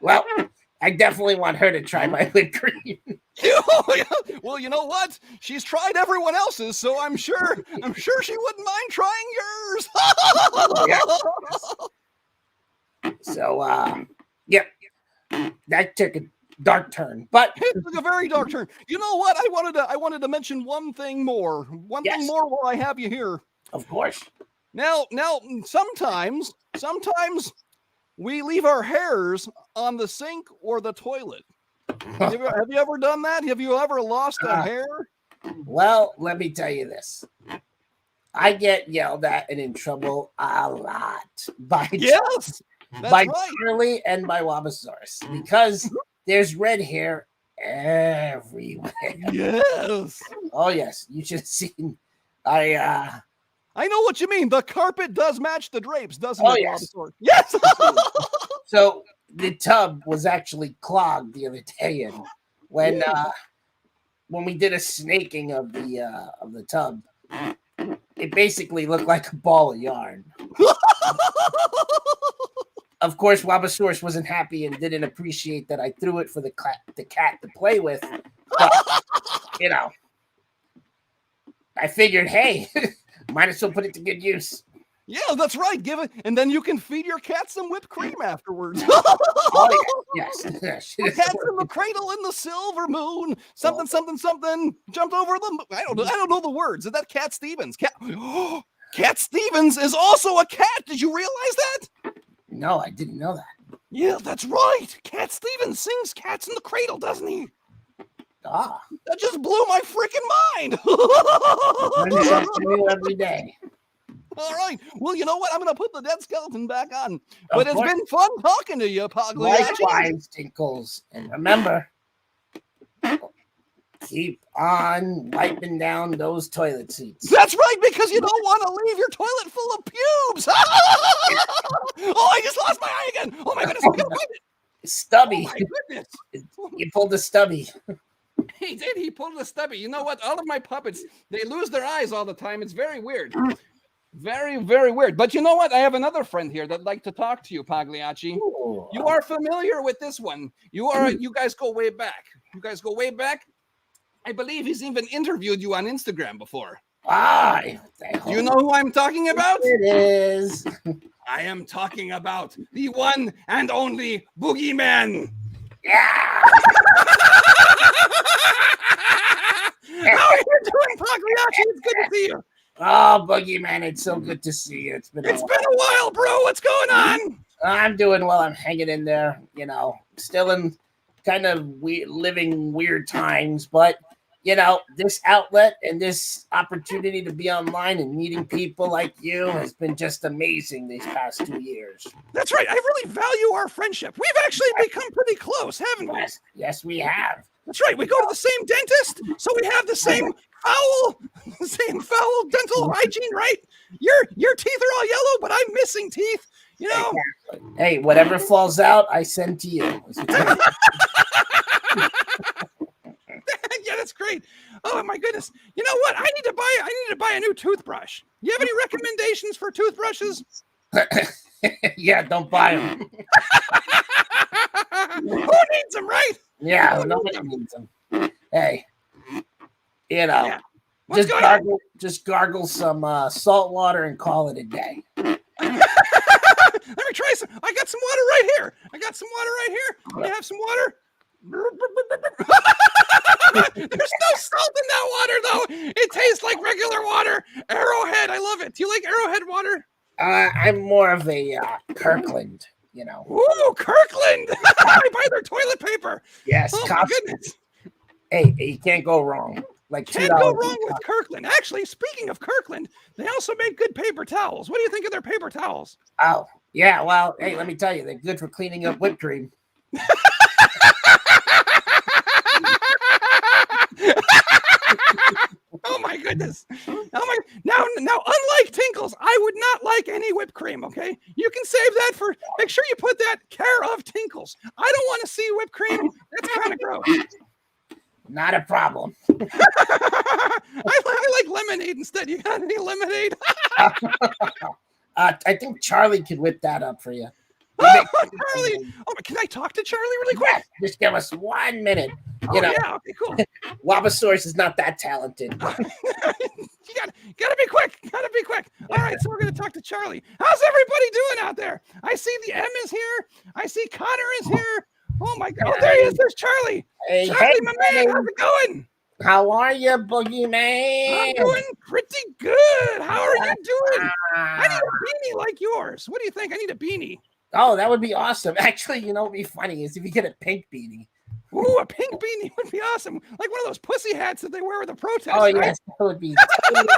Well, I definitely want her to try my whipped cream. Well, you know what? She's tried everyone else's, so I'm sure she wouldn't mind trying yours. So, yep, that took a dark turn, but it took a very dark turn. You know what? I wanted to mention one thing more. Thing more while I have you here. Of course. Now, sometimes we leave our hairs on the sink or the toilet. Have you ever done that? Have you ever lost a hair? Well, let me tell you this. I get yelled at and in trouble a lot by Charlie and by Wobosaurus because there's red hair everywhere. Yes. Oh yes, you should have seen. I know what you mean. The carpet does match the drapes, doesn't it? Yes. Yes. So the tub was actually clogged the other day, and when we did a snaking of the tub, it basically looked like a ball of yarn. Of course, Wobosaurus wasn't happy and didn't appreciate that I threw it for the cat to play with. But, I figured, hey, might as well put it to good use. Yeah, that's right. Give it, and then you can feed your cat some whipped cream afterwards. Oh, yes. The cat's in the cradle in the silver moon. Something. Jumped over the. I don't know the words. Is that Cat Stevens? Cat Stevens is also a cat. Did you realize that? No, I didn't know that. Yeah, that's right. Cat Stevens sings Cats in the Cradle, doesn't he? Ah. That just blew my freaking mind. Learn something new every day. All right. Well, you know what? I'm going to put the dead skeleton back on. But it's been fun talking to you, Pagliacci. Likewise, Tinkles. And remember, keep on wiping down those toilet seats. That's right, because you don't want to leave your toilet full of pubes. Oh, I just lost my eye again. Oh, my goodness. I'm going to find it. Stubby. Oh, my goodness. You pulled the stubby. He did. He pulled the stubby. You know what? All of my puppets, they lose their eyes all the time. It's very weird. Very, very weird. But you know what? I have another friend here that'd like to talk to you, Pagliacci. Ooh. You are familiar with this one. You guys go way back. I believe he's even interviewed you on Instagram before. Do you know who I'm talking about? It is. I am talking about the one and only Boogeyman. Yeah. How are you doing, Pagliacci? It's good to see you. Oh, Boogeyman, it's so good to see you. It's been a while, bro. What's going on? I'm doing well. I'm hanging in there, still in kind of living weird times, but this outlet and this opportunity to be online and meeting people like you has been just amazing these past 2 years. That's right. I really value our friendship. We've actually become pretty close, haven't we? Yes, we have. That's right. We go to the same dentist, so we have the same foul dental hygiene, right? Your teeth are all yellow, but I'm missing teeth. Exactly. Hey, whatever falls out, I send to you. toothbrushes? Yeah, don't buy them. Who needs them, right? Yeah, Who nobody needs needs them. Hey, you know, Yeah. What's going on? just gargle some salt water and call it a day. Let me try some. I got some water right here. Can I have some water? There's no salt in that water, though. It tastes like regular water. Arrowhead, I love it. Do you like Arrowhead water? I'm more of a Kirkland, you know. Ooh, Kirkland. I buy their toilet paper. Yes, Oh, my goodness. Hey, you can't go wrong. Like Can't go wrong with Kirkland. Actually, speaking of Kirkland, they also make good paper towels. What do you think of their paper towels? Oh, yeah. Well, hey, let me tell you, they're good for cleaning up whipped cream. Oh my goodness. Now, unlike Tinkles, I would not like any whipped cream, okay? You can save that for, make sure you put that care of Tinkles. I don't want to see whipped cream. That's kind of gross. Not a problem. I like lemonade instead. You got any lemonade? I think Charlie could whip that up for you. Charlie. Oh, can I talk to Charlie really quick? Yes, just give us 1 minute. Yeah, okay, cool. Wabasaurus is not that talented. You gotta be quick. All right, so we're gonna talk to Charlie. How's everybody doing out there? I see the M is here. I see Connor is here. Oh my God! Oh, there he is. There's Charlie. Hey, Charlie, my man, how's it going? How are you, Boogeyman? I'm doing pretty good. How are you doing? I need a beanie like yours. What do you think? I need a beanie. Oh, that would be awesome. Actually, you know what would be funny is if you get a pink beanie. Ooh, a pink beanie would be awesome. Like one of those pussy hats that they wear with the protest. Oh, right? yes, that would be totally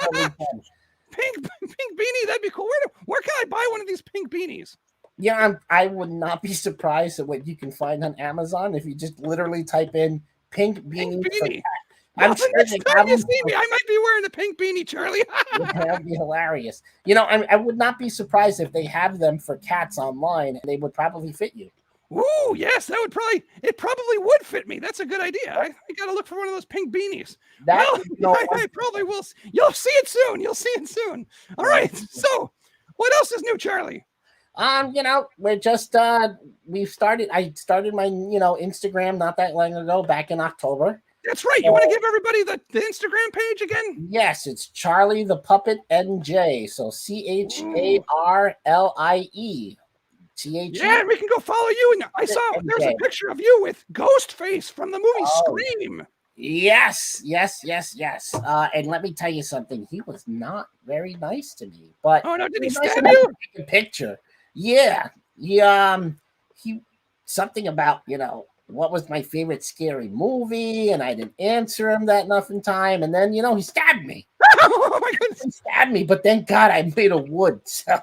fun. Pink beanie, that'd be cool. Where can I buy one of these pink beanies? Yeah, I would not be surprised at what you can find on Amazon if you just literally type in pink beanie. I'm sure next time you see me, I might be wearing a pink beanie, Charlie. That would be hilarious. You know, I would not be surprised if they have them for cats online, and they would probably fit you. Ooh, yes, it probably would fit me. That's a good idea. I got to look for one of those pink beanies. I probably will. You'll see it soon. All right. So, what else is new, Charlie? You know, we're just I started my, Instagram not that long ago, back in October. That's right. You want to give everybody the Instagram page again? Yes, it's Charlie the Puppet NJ. So CHARLIE. Yeah, we can go follow you. And I saw there's a picture of you with Ghostface from the movie Scream. Yes. And let me tell you something. He was not very nice to me. But oh no, did he stab you? Take a picture. Yeah. He something about, what was my favorite scary movie, and I didn't answer him that enough in time, and then he stabbed me. Oh my goodness. He stabbed me, but thank God I made of wood. So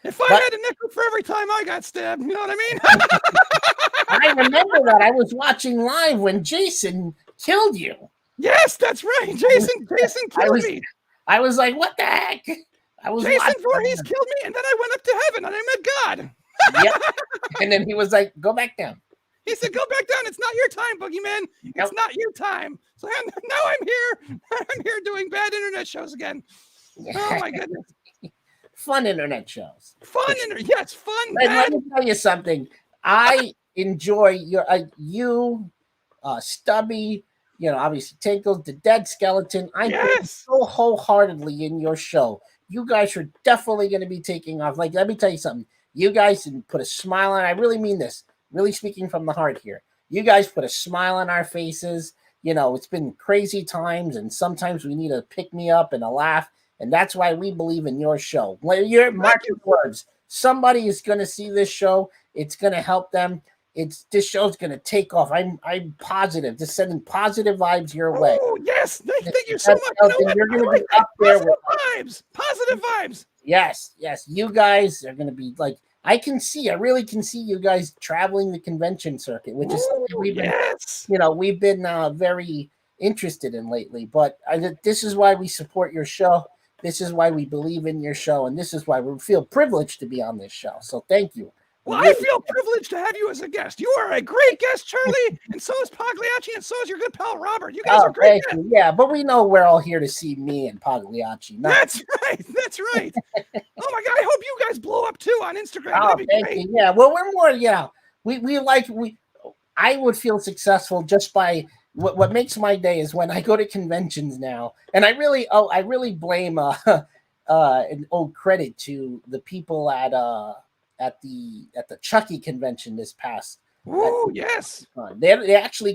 if I had a nickel for every time I got stabbed, you know what I mean? I remember that. I was watching live when Jason killed you. Yes, that's right. Jason killed me. I was like, what the heck? Jason Voorhees killed me, and then I went up to heaven and I met God. Yep. And then he was like, go back down. He said, go back down. It's not your time, Boogeyman. It's not your time. So now I'm here. I'm here doing bad internet shows again. Oh my goodness. Fun internet shows. Yes, fun. Let me tell you something. I enjoy you, Stubby, obviously Tinkles, the Dead Skeleton. I put so wholeheartedly in your show. You guys are definitely going to be taking off. Like, let me tell you something. You guys put a smile on. I really mean this. Really speaking from the heart here. You guys put a smile on our faces. It's been crazy times, and sometimes we need a pick-me-up and a laugh, and that's why we believe in your show. Mark your words. Somebody is going to see this show. It's going to help them. This show's going to take off. I'm positive. Just sending positive vibes your way. Oh, yes. Thank you so much. You're going to be up there with positive vibes. Yes. You guys are going to be like, I really can see you guys traveling the convention circuit, which is something we've been very interested in lately. But this is why we support your show. This is why we believe in your show. And this is why we feel privileged to be on this show. So thank you. Well, I feel privileged to have you as a guest. You are a great guest, Charlie, and so is Pagliacci, and so is your good pal Robert. You guys are great guests. Yeah, but we know we're all here to see me and Pagliacci. That's right. That's right. Oh my God! I hope you guys blow up too on Instagram. Oh, That'd be thank great. you. Yeah, well, we're more. I would feel successful just by what makes my day is when I go to conventions now, and I really blame an old credit to the people at the Chucky convention this past. Oh yes. They actually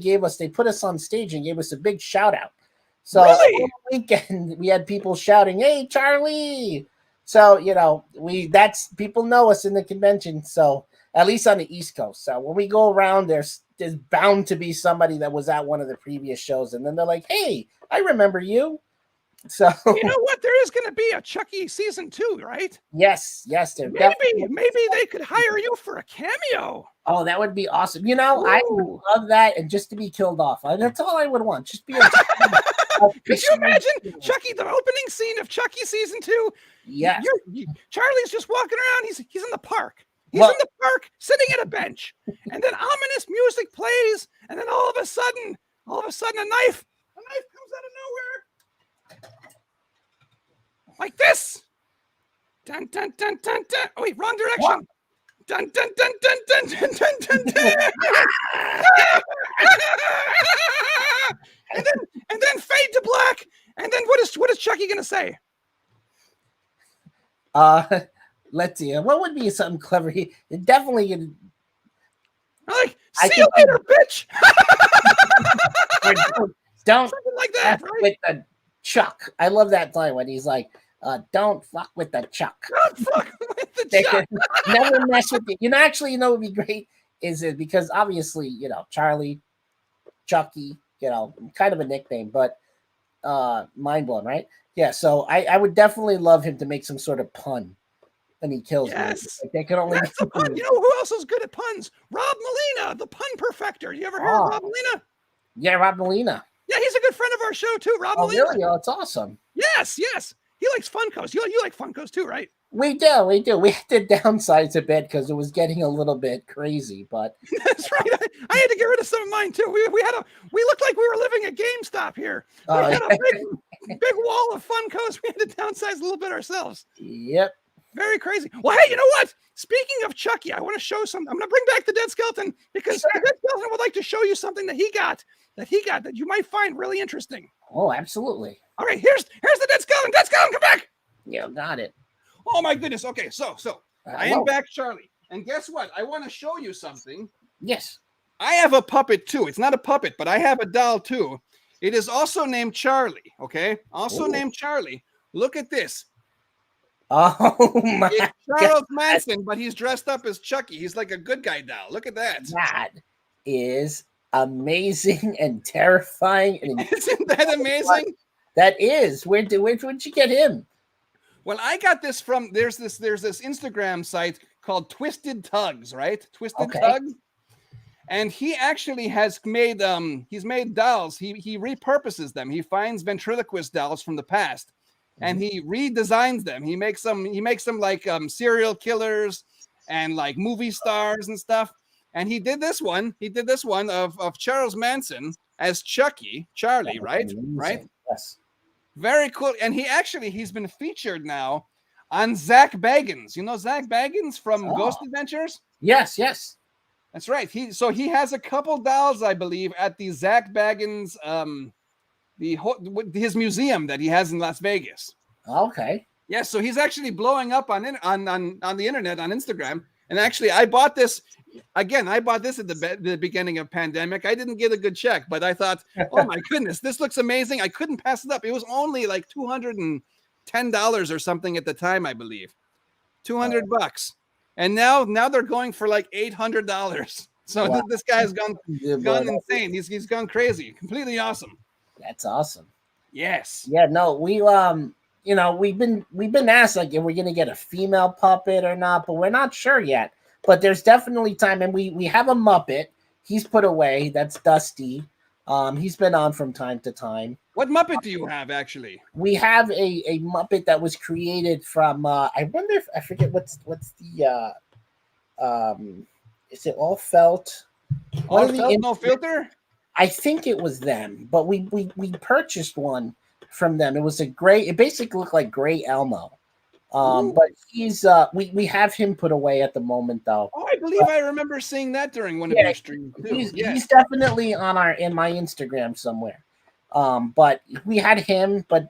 put us on stage and gave us a big shout out. So Really? all weekend we had people shouting, "Hey, Charlie!" So people know us in the convention. So at least on the East Coast. So when we go around, there's bound to be somebody that was at one of the previous shows, and then they're like, "Hey, I remember you." So you know what? There is going to be a Chucky season 2, right? yes, Maybe they could hire you for a cameo. Oh, that would be awesome. I would love that, and just to be killed off. That's all I would want. Just be. Could you imagine Chucky, the opening scene of Chucky season 2? Yeah. Charlie's just walking around. He's in the park. He's in the park, sitting at a bench, and then ominous music plays, and then all of a sudden, a knife comes out of nowhere. Like this. Dun dun dun dun dun. Oh wait, wrong direction. What? Dun dun dun dun dun dun dun dun dun. and then fade to black. And then what is Chucky gonna say? Let's see. What would be something clever? He definitely Like, see you later, bitch. don't Something like that, right? with the Chuck. I love that line when he's like, "Don't fuck with the Chuck." Don't fuck with the Chuck. Never mess with it. Actually, would be great is it because obviously, Charlie, Chucky, kind of a nickname, but mind blown, right? Yeah. So I would definitely love him to make some sort of pun when he kills me. Like, they could only That's a pun. You know who else is good at puns? Rob Molina, the pun perfecter. You ever heard of Rob Molina? Yeah, Rob Molina. Yeah, he's a good friend of our show too. Rob Molina. Really? Oh, it's awesome. Yes. He likes Funkos. You like Funkos too, right? We do. We had to downsize a bit because it was getting a little bit crazy, but that's right. I had to get rid of some of mine too. We looked like we were living at GameStop here. We had a big wall of Funkos. We had to downsize a little bit ourselves. Yep. Very crazy. Well, hey, you know what? Speaking of Chucky, I want to show some. I'm going to bring back the dead skeleton because the dead skeleton would like to show you something that he got that you might find really interesting. Oh, absolutely. All right, here's the dead skeleton. Dead skeleton, come back. Yeah, got it. Oh my goodness. Okay, so I am back, Charlie. And guess what? I want to show you something. Yes. I have a puppet too. It's not a puppet, but I have a doll too. It is also named Charlie. Okay, also named Charlie. Look at this. Oh my! It's Charles Manson, but he's dressed up as Chucky. He's like a good guy doll. Look at that. That is amazing and terrifying. And isn't that amazing? That is. Where'd you get him? Well, I got this from there's this Instagram site called Twisted Tugs, right? Twisted Tugs. And he actually has made he's made dolls. He repurposes them. He finds ventriloquist dolls from the past. And he redesigns them. He makes them like serial killers and like movie stars and stuff. And he did this one. He did this one of Charles Manson as Charlie, right? Right? Yes. Very cool. And he's been featured now on Zach Baggins. You know Zach Baggins from Ghost Adventures? Yes. That's right. He has a couple dolls, I believe, at the Zach Baggins his museum that he has in Las Vegas. Okay. Yeah, so he's actually blowing up on the internet, on Instagram. And actually, I bought this at the beginning of pandemic. I didn't get a good check, but I thought, oh my goodness, this looks amazing. I couldn't pass it up. It was only like $210 or something at the time, I believe. $200. And now they're going for like $800. So this guy's gone insane. He's gone crazy. Completely awesome. That's awesome. Yes. Yeah, no, we've been asked like if we're gonna get a female puppet or not, but we're not sure yet. But there's definitely time, and we have a Muppet. He's put away. That's Dusty. He's been on from time to time. What Muppet do you have actually? We have a Muppet that was created from I wonder if I forget what's the Is it All Felt? One All of the felt, no filter. I think it was them, but we purchased one from them. It was a gray. It basically looked like gray Elmo. Ooh. But he's we have him put away at the moment though. Oh, I believe I remember seeing that during one of Yeah, your streams too. He's definitely on in my Instagram somewhere. But we had him, but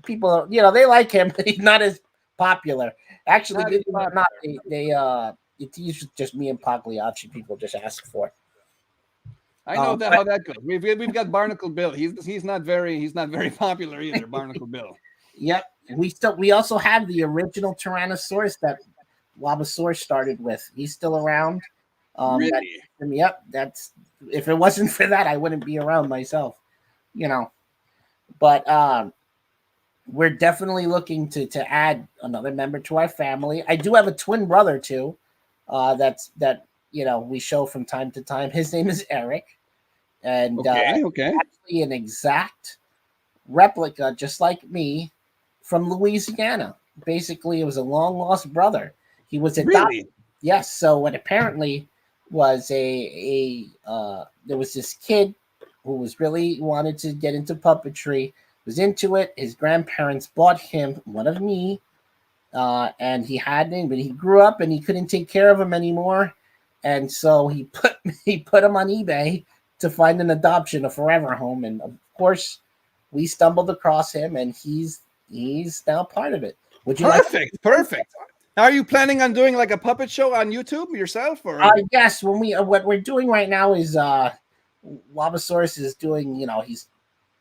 people, they like him. He's not as popular. Actually, Not believe as it or not, it's usually just me and Pagliacci people just ask for. I know that how that goes. We've got Barnacle Bill. He's not very popular either. Barnacle Bill. Yep. We also have the original Tyrannosaurus that Wabasaurus started with. He's still around. Really? Yep. That's if it wasn't for that, I wouldn't be around myself. But we're definitely looking to add another member to our family. I do have a twin brother too. That we show from time to time. His name is Eric, and okay. actually an exact replica, just like me, from Louisiana. Basically, it was a long lost brother. He was adopted. Really? Yes. So what apparently was there was this kid who was really wanted to get into puppetry, was into it. His grandparents bought him one of me, and he had him, but he grew up and he couldn't take care of him anymore. And so he put him on eBay to find an adoption, a forever home. And of course, we stumbled across him, and he's now part of it. Would you Perfect. Are you planning on doing like a puppet show on YouTube yourself, or? Yes. What we're doing right now is Wabasaurus is doing.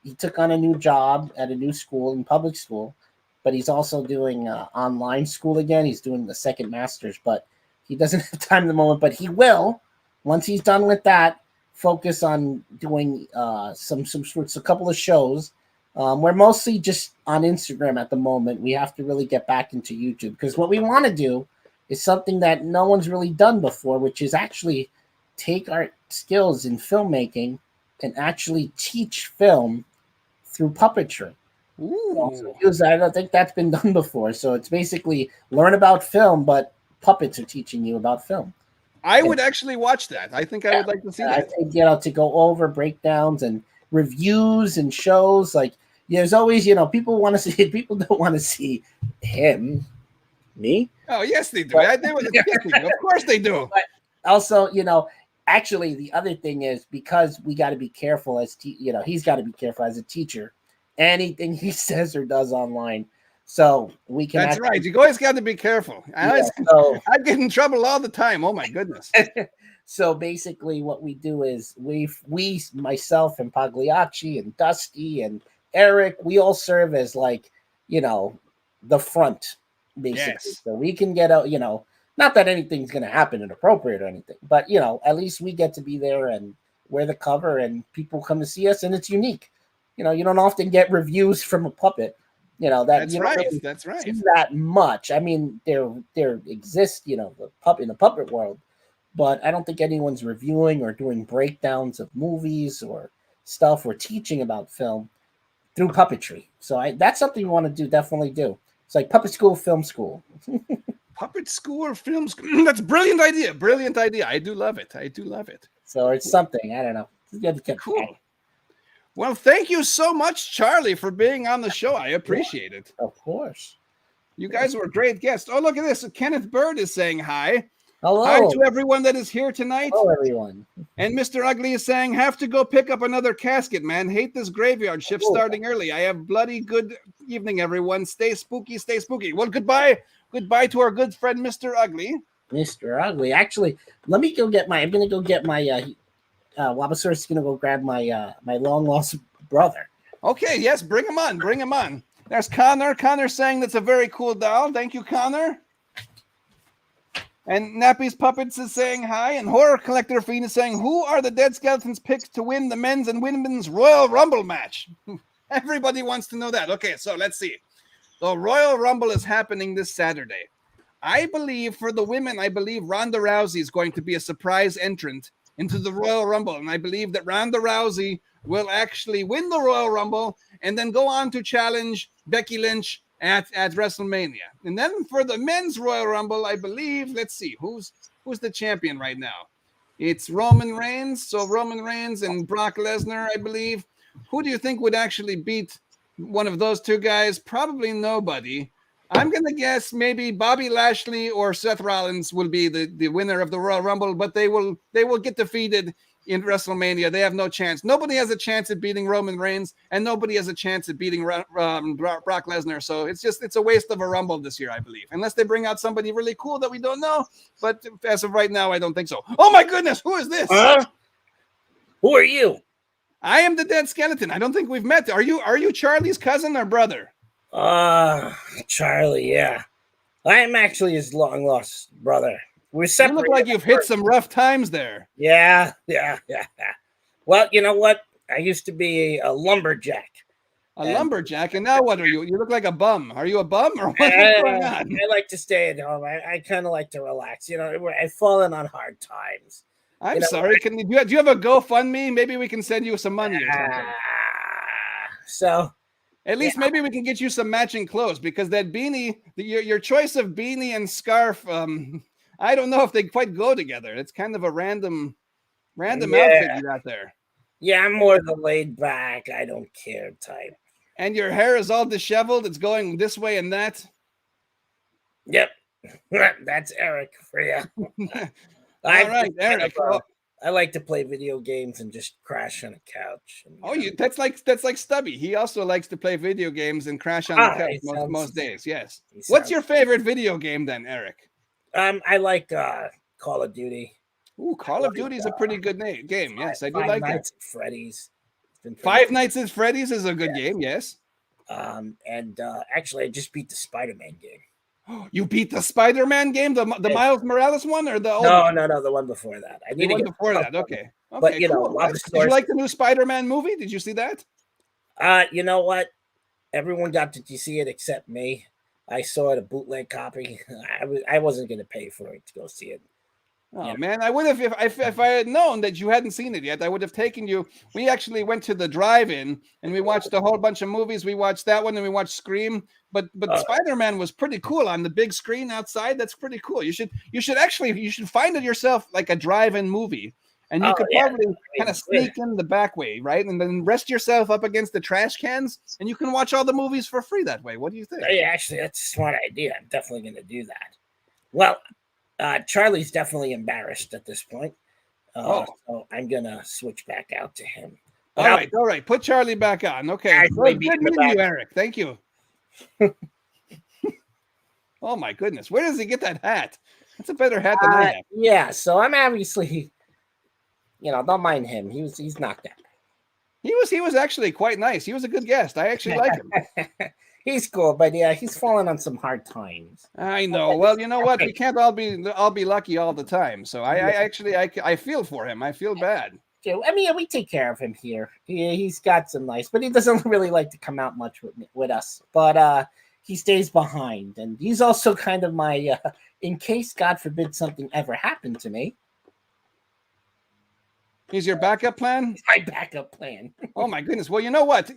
He took on a new job at a new school in public school, but he's also doing online school again. He's doing the second master's, but he doesn't have time at the moment. But he will, once he's done with that, focus on doing a couple of shows. We're mostly just on Instagram at the moment. We have to really get back into YouTube because what we want to do is something that no one's really done before, which is actually take our skills in filmmaking and actually teach film through puppetry. Ooh. I don't think that's been done before. So it's basically learn about film, but puppets are teaching you about film. I would actually watch that. I think I would like to see that. I think, to go over breakdowns and reviews and shows. Like, there's always, people want to see, people don't want to see him, me. Oh, yes, they do. Of course they do. But also, actually, the other thing is because we got to be careful he's got to be careful as a teacher. Anything he says or does online. So we can. That's right. You always got to be careful. I get in trouble all the time. Oh my goodness. So basically, what we do is myself and Pagliacci and Dusty and Eric, we all serve as the front, basically. Yes. So we can get out. Not that anything's going to happen inappropriate or anything, but at least we get to be there and wear the cover, and people come to see us, and it's unique. You don't often get reviews from a puppet. That's right. Really that's right. see that much. I mean, there exists, the puppet world, but I don't think anyone's reviewing or doing breakdowns of movies or stuff or teaching about film through puppetry. So that's something we want to do. Definitely do. It's like puppet school, film school. Puppet school or film school? That's a brilliant idea. Brilliant idea. I do love it. So it's something. I don't know. Cool. Well, thank you so much, Charlie, for being on the show. I appreciate it. Of course. You guys were great guests. Oh, look at this. Kenneth Bird is saying hi. Hello. Hi to everyone that is here tonight. Hello, everyone. And Mr. Ugly is saying, have to go pick up another casket, man. Hate this graveyard shift starting early. I have bloody good evening, everyone. Stay spooky, stay spooky. Well, goodbye. Goodbye to our good friend, Mr. Ugly. Mr. Ugly. Actually, I'm going to go get my Wabasaurus is going to go grab my my long lost brother. Okay, yes, bring him on. Bring him on. There's Connor. Connor saying that's a very cool doll. Thank you, Connor. And Nappy's Puppets is saying hi. And Horror Collector Fiend is saying, who are the Dead Skeletons picked to win the men's and women's Royal Rumble match? Everybody wants to know that. Okay, so let's see. The Royal Rumble is happening this Saturday. I believe for the women, Ronda Rousey is going to be a surprise entrant into the Royal Rumble. And I believe that Ronda Rousey will actually win the Royal Rumble and then go on to challenge Becky Lynch at WrestleMania. And then for the men's Royal Rumble, I believe, let's see, who's who's the champion right now? It's Roman Reigns. So Roman Reigns and Brock Lesnar, I believe. Who do you think would actually beat one of those two guys? Probably nobody. I'm going to guess maybe Bobby Lashley or Seth Rollins will be the winner of the Royal Rumble, but they will get defeated in WrestleMania. They have no chance. Nobody has a chance at beating Roman Reigns, and nobody has a chance at beating Brock Lesnar. So it's a waste of a Rumble this year, I believe, unless they bring out somebody really cool that we don't know. But as of right now, I don't think so. Oh my goodness, who is this? Who are you? I am the Dead Skeleton. I don't think we've met. Are you Charlie's cousin or brother? Charlie, yeah. I am actually his long lost brother. We're You separated. look like you've hit some rough times there. Yeah. Well, you know what? I used to be a lumberjack. A lumberjack, and now what are you? You look like a bum. Are you a bum or what's going on? I like to stay at home. I kind of like to relax. You know, I've fallen on hard times. I'm sorry. Do you have a GoFundMe? Maybe we can send you some money or something. So at least maybe we can get you some matching clothes, because that beanie, your choice of beanie and scarf, I don't know if they quite go together. It's kind of a random outfit you got there. Yeah, I'm more the laid back, I don't care type. And your hair is all disheveled. It's going this way and that. Yep. That's Eric for you. All right, Eric. I like to play video games and just crash on a couch. And, that's like Stubby. He also likes to play video games and crash on the couch most days. Yes. What's your favorite video game then, Eric? I like Call of Duty. Ooh, Call of Duty is a pretty good game. Yes, I do like Five it. Nights at Freddy's. Five Nights at Freddy's is a good game. Yes. And actually, I just beat the Spider-Man game. You beat the Spider-Man game, the Miles Morales one, or the old No, the one before that. I need the to one get before that. Okay, but you cool. know, Did you like the new Spider-Man movie? Did you see that? You know what? Everyone got to see it except me. I saw it, a bootleg copy. I wasn't going to pay for it to go see it. Oh man, I would have if I had known that you hadn't seen it yet. I would have taken you. We actually went to the drive-in and we watched a whole bunch of movies. We watched that one and we watched Scream. But Spider-Man was pretty cool on the big screen outside. That's pretty cool. You should find it yourself like a drive-in movie, and you could probably kind of sneak in the back way, right? And then rest yourself up against the trash cans, and you can watch all the movies for free that way. What do you think? Hey, actually, that's a smart idea. I'm definitely going to do that. Well, Charlie's definitely embarrassed at this point. So I'm going to switch back out to him. All right. Put Charlie back on. Okay. Good meeting you, Eric. Thank you. Oh my goodness. Where does he get that hat? That's a better hat than I have. Yeah, so I'm obviously, don't mind him. He's knocked out. He was actually quite nice. He was a good guest. I actually like him. He's cool, but yeah, he's fallen on some hard times. I know. Well, you know what? We can't all be lucky all the time. So I feel for him. I feel bad. I mean, we take care of him here. He's got some nice, but he doesn't really like to come out much with us. But he stays behind, and he's also kind of my, in case God forbid something ever happened to me. He's your backup plan? My backup plan. Oh my goodness. Well, you know what?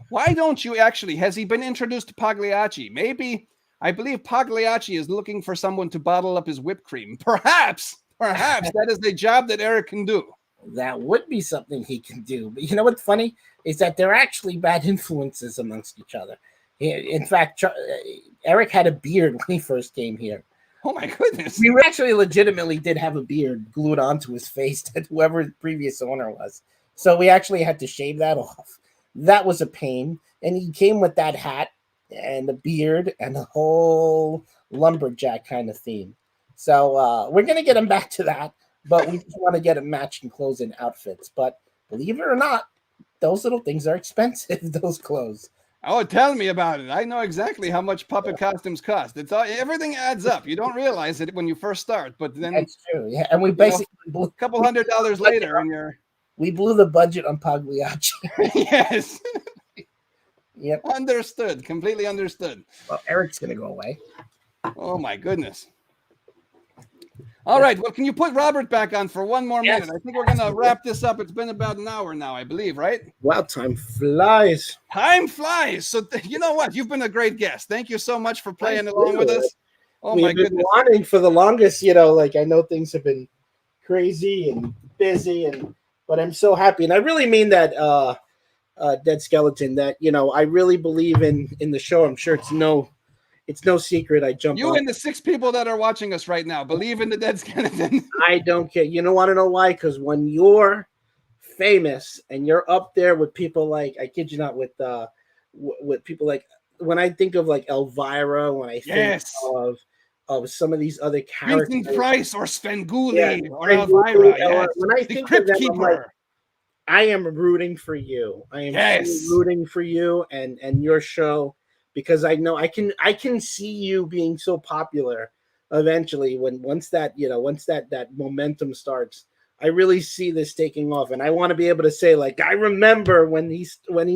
Why don't you actually? Has he been introduced to Pagliacci? Maybe. I believe Pagliacci is looking for someone to bottle up his whipped cream. Perhaps that is a job that Eric can do. That would be something he can do. But you know what's funny is that they're actually bad influences amongst each other. In fact, Eric had a beard when he first came here. Oh my goodness. We actually legitimately did have a beard glued onto his face that whoever the previous owner was. So we actually had to shave that off. That was a pain. And he came with that hat and the beard and the whole lumberjack kind of theme. So we're going to get him back to that. But we just want to get him matching clothes and outfits. But believe it or not, those little things are expensive, those clothes. Oh, tell me about it. I know exactly how much puppet costumes cost. Everything adds up. You don't realize it when you first start, but then that's true. Yeah, and we basically blew a couple $100 later, and we blew the budget on Pagliacci. Yes. Yep. Understood. Completely understood. Well, Eric's gonna go away. Oh my goodness. All right. Well, can you put Robert back on for one more minute? I think we're going to wrap this up. It's been about an hour now, I believe, right? Wow, time flies. Time flies. So you know what? You've been a great guest. Thank you so much for playing along with us. Oh We've my been goodness. wanting for the longest, like I know things have been crazy and busy, but I'm so happy, and I really mean that, Dead Skeleton. That I really believe in the show. I'm sure it's no secret. I jump You on. and the 6 people that are watching us right now believe in the Dead Skeleton. I don't care. You don't want to know why? Because when you're famous and you're up there with people like, I kid you not, with people like, when I think of like Elvira, when I think Yes. of some of these other characters, Vincent Price or Svengoolie Yeah, or Elvira. Yes. when I The think Crypt of them, I'm like, Keeper. I am rooting for you. I am Yes. truly rooting for you and your show, because I know I can see you being so popular eventually once that momentum starts. I really see this taking off, and I want to be able to say, like, I remember when he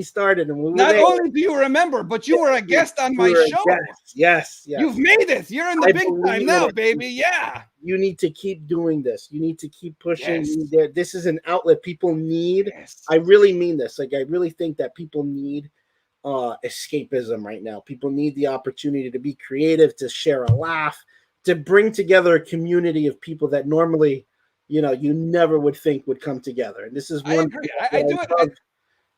started and we were Not there. only do you remember, but you were a guest on my show. Yes. You've made it. You're in the I big believe time in now, it. baby. Yeah. You need to keep doing this. You need to keep pushing. Yes. This is an outlet people need. Yes. I really mean this. Like, I really think that people need escapism right now. People need the opportunity to be creative, to share a laugh, to bring together a community of people that normally, you never would think would come together. And this is I one. agree. I do it.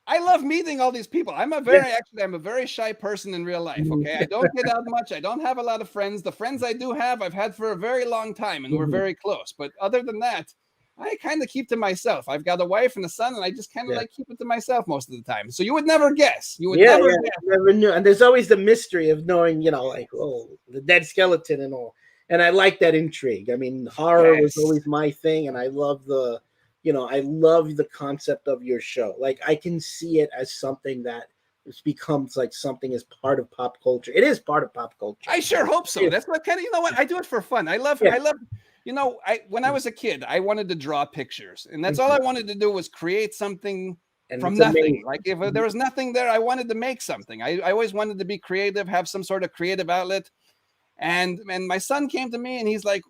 I love meeting all these people. I'm a very shy person in real life. Okay. I don't get out much. I don't have a lot of friends. The friends I do have, I've had for a very long time, and we're very close. But other than that, I kind of keep to myself. I've got a wife and a son, and I just kind of like keep it to myself most of the time. So you would never guess. You would never guess. Never knew. And there's always the mystery of knowing, like, oh, the dead skeleton and all. And I like that intrigue. I mean, horror was always my thing, and I love the concept of your show. Like, I can see it as something that becomes like something as part of pop culture. It is part of pop culture. I sure hope so. That's what kind of, what, I do it for fun. I love, when I was a kid, I wanted to draw pictures, and that's all I wanted to do was create something from nothing. Amazing. Like, if there was nothing there, I wanted to make something. I always wanted to be creative, have some sort of creative outlet. And my son came to me and he's like,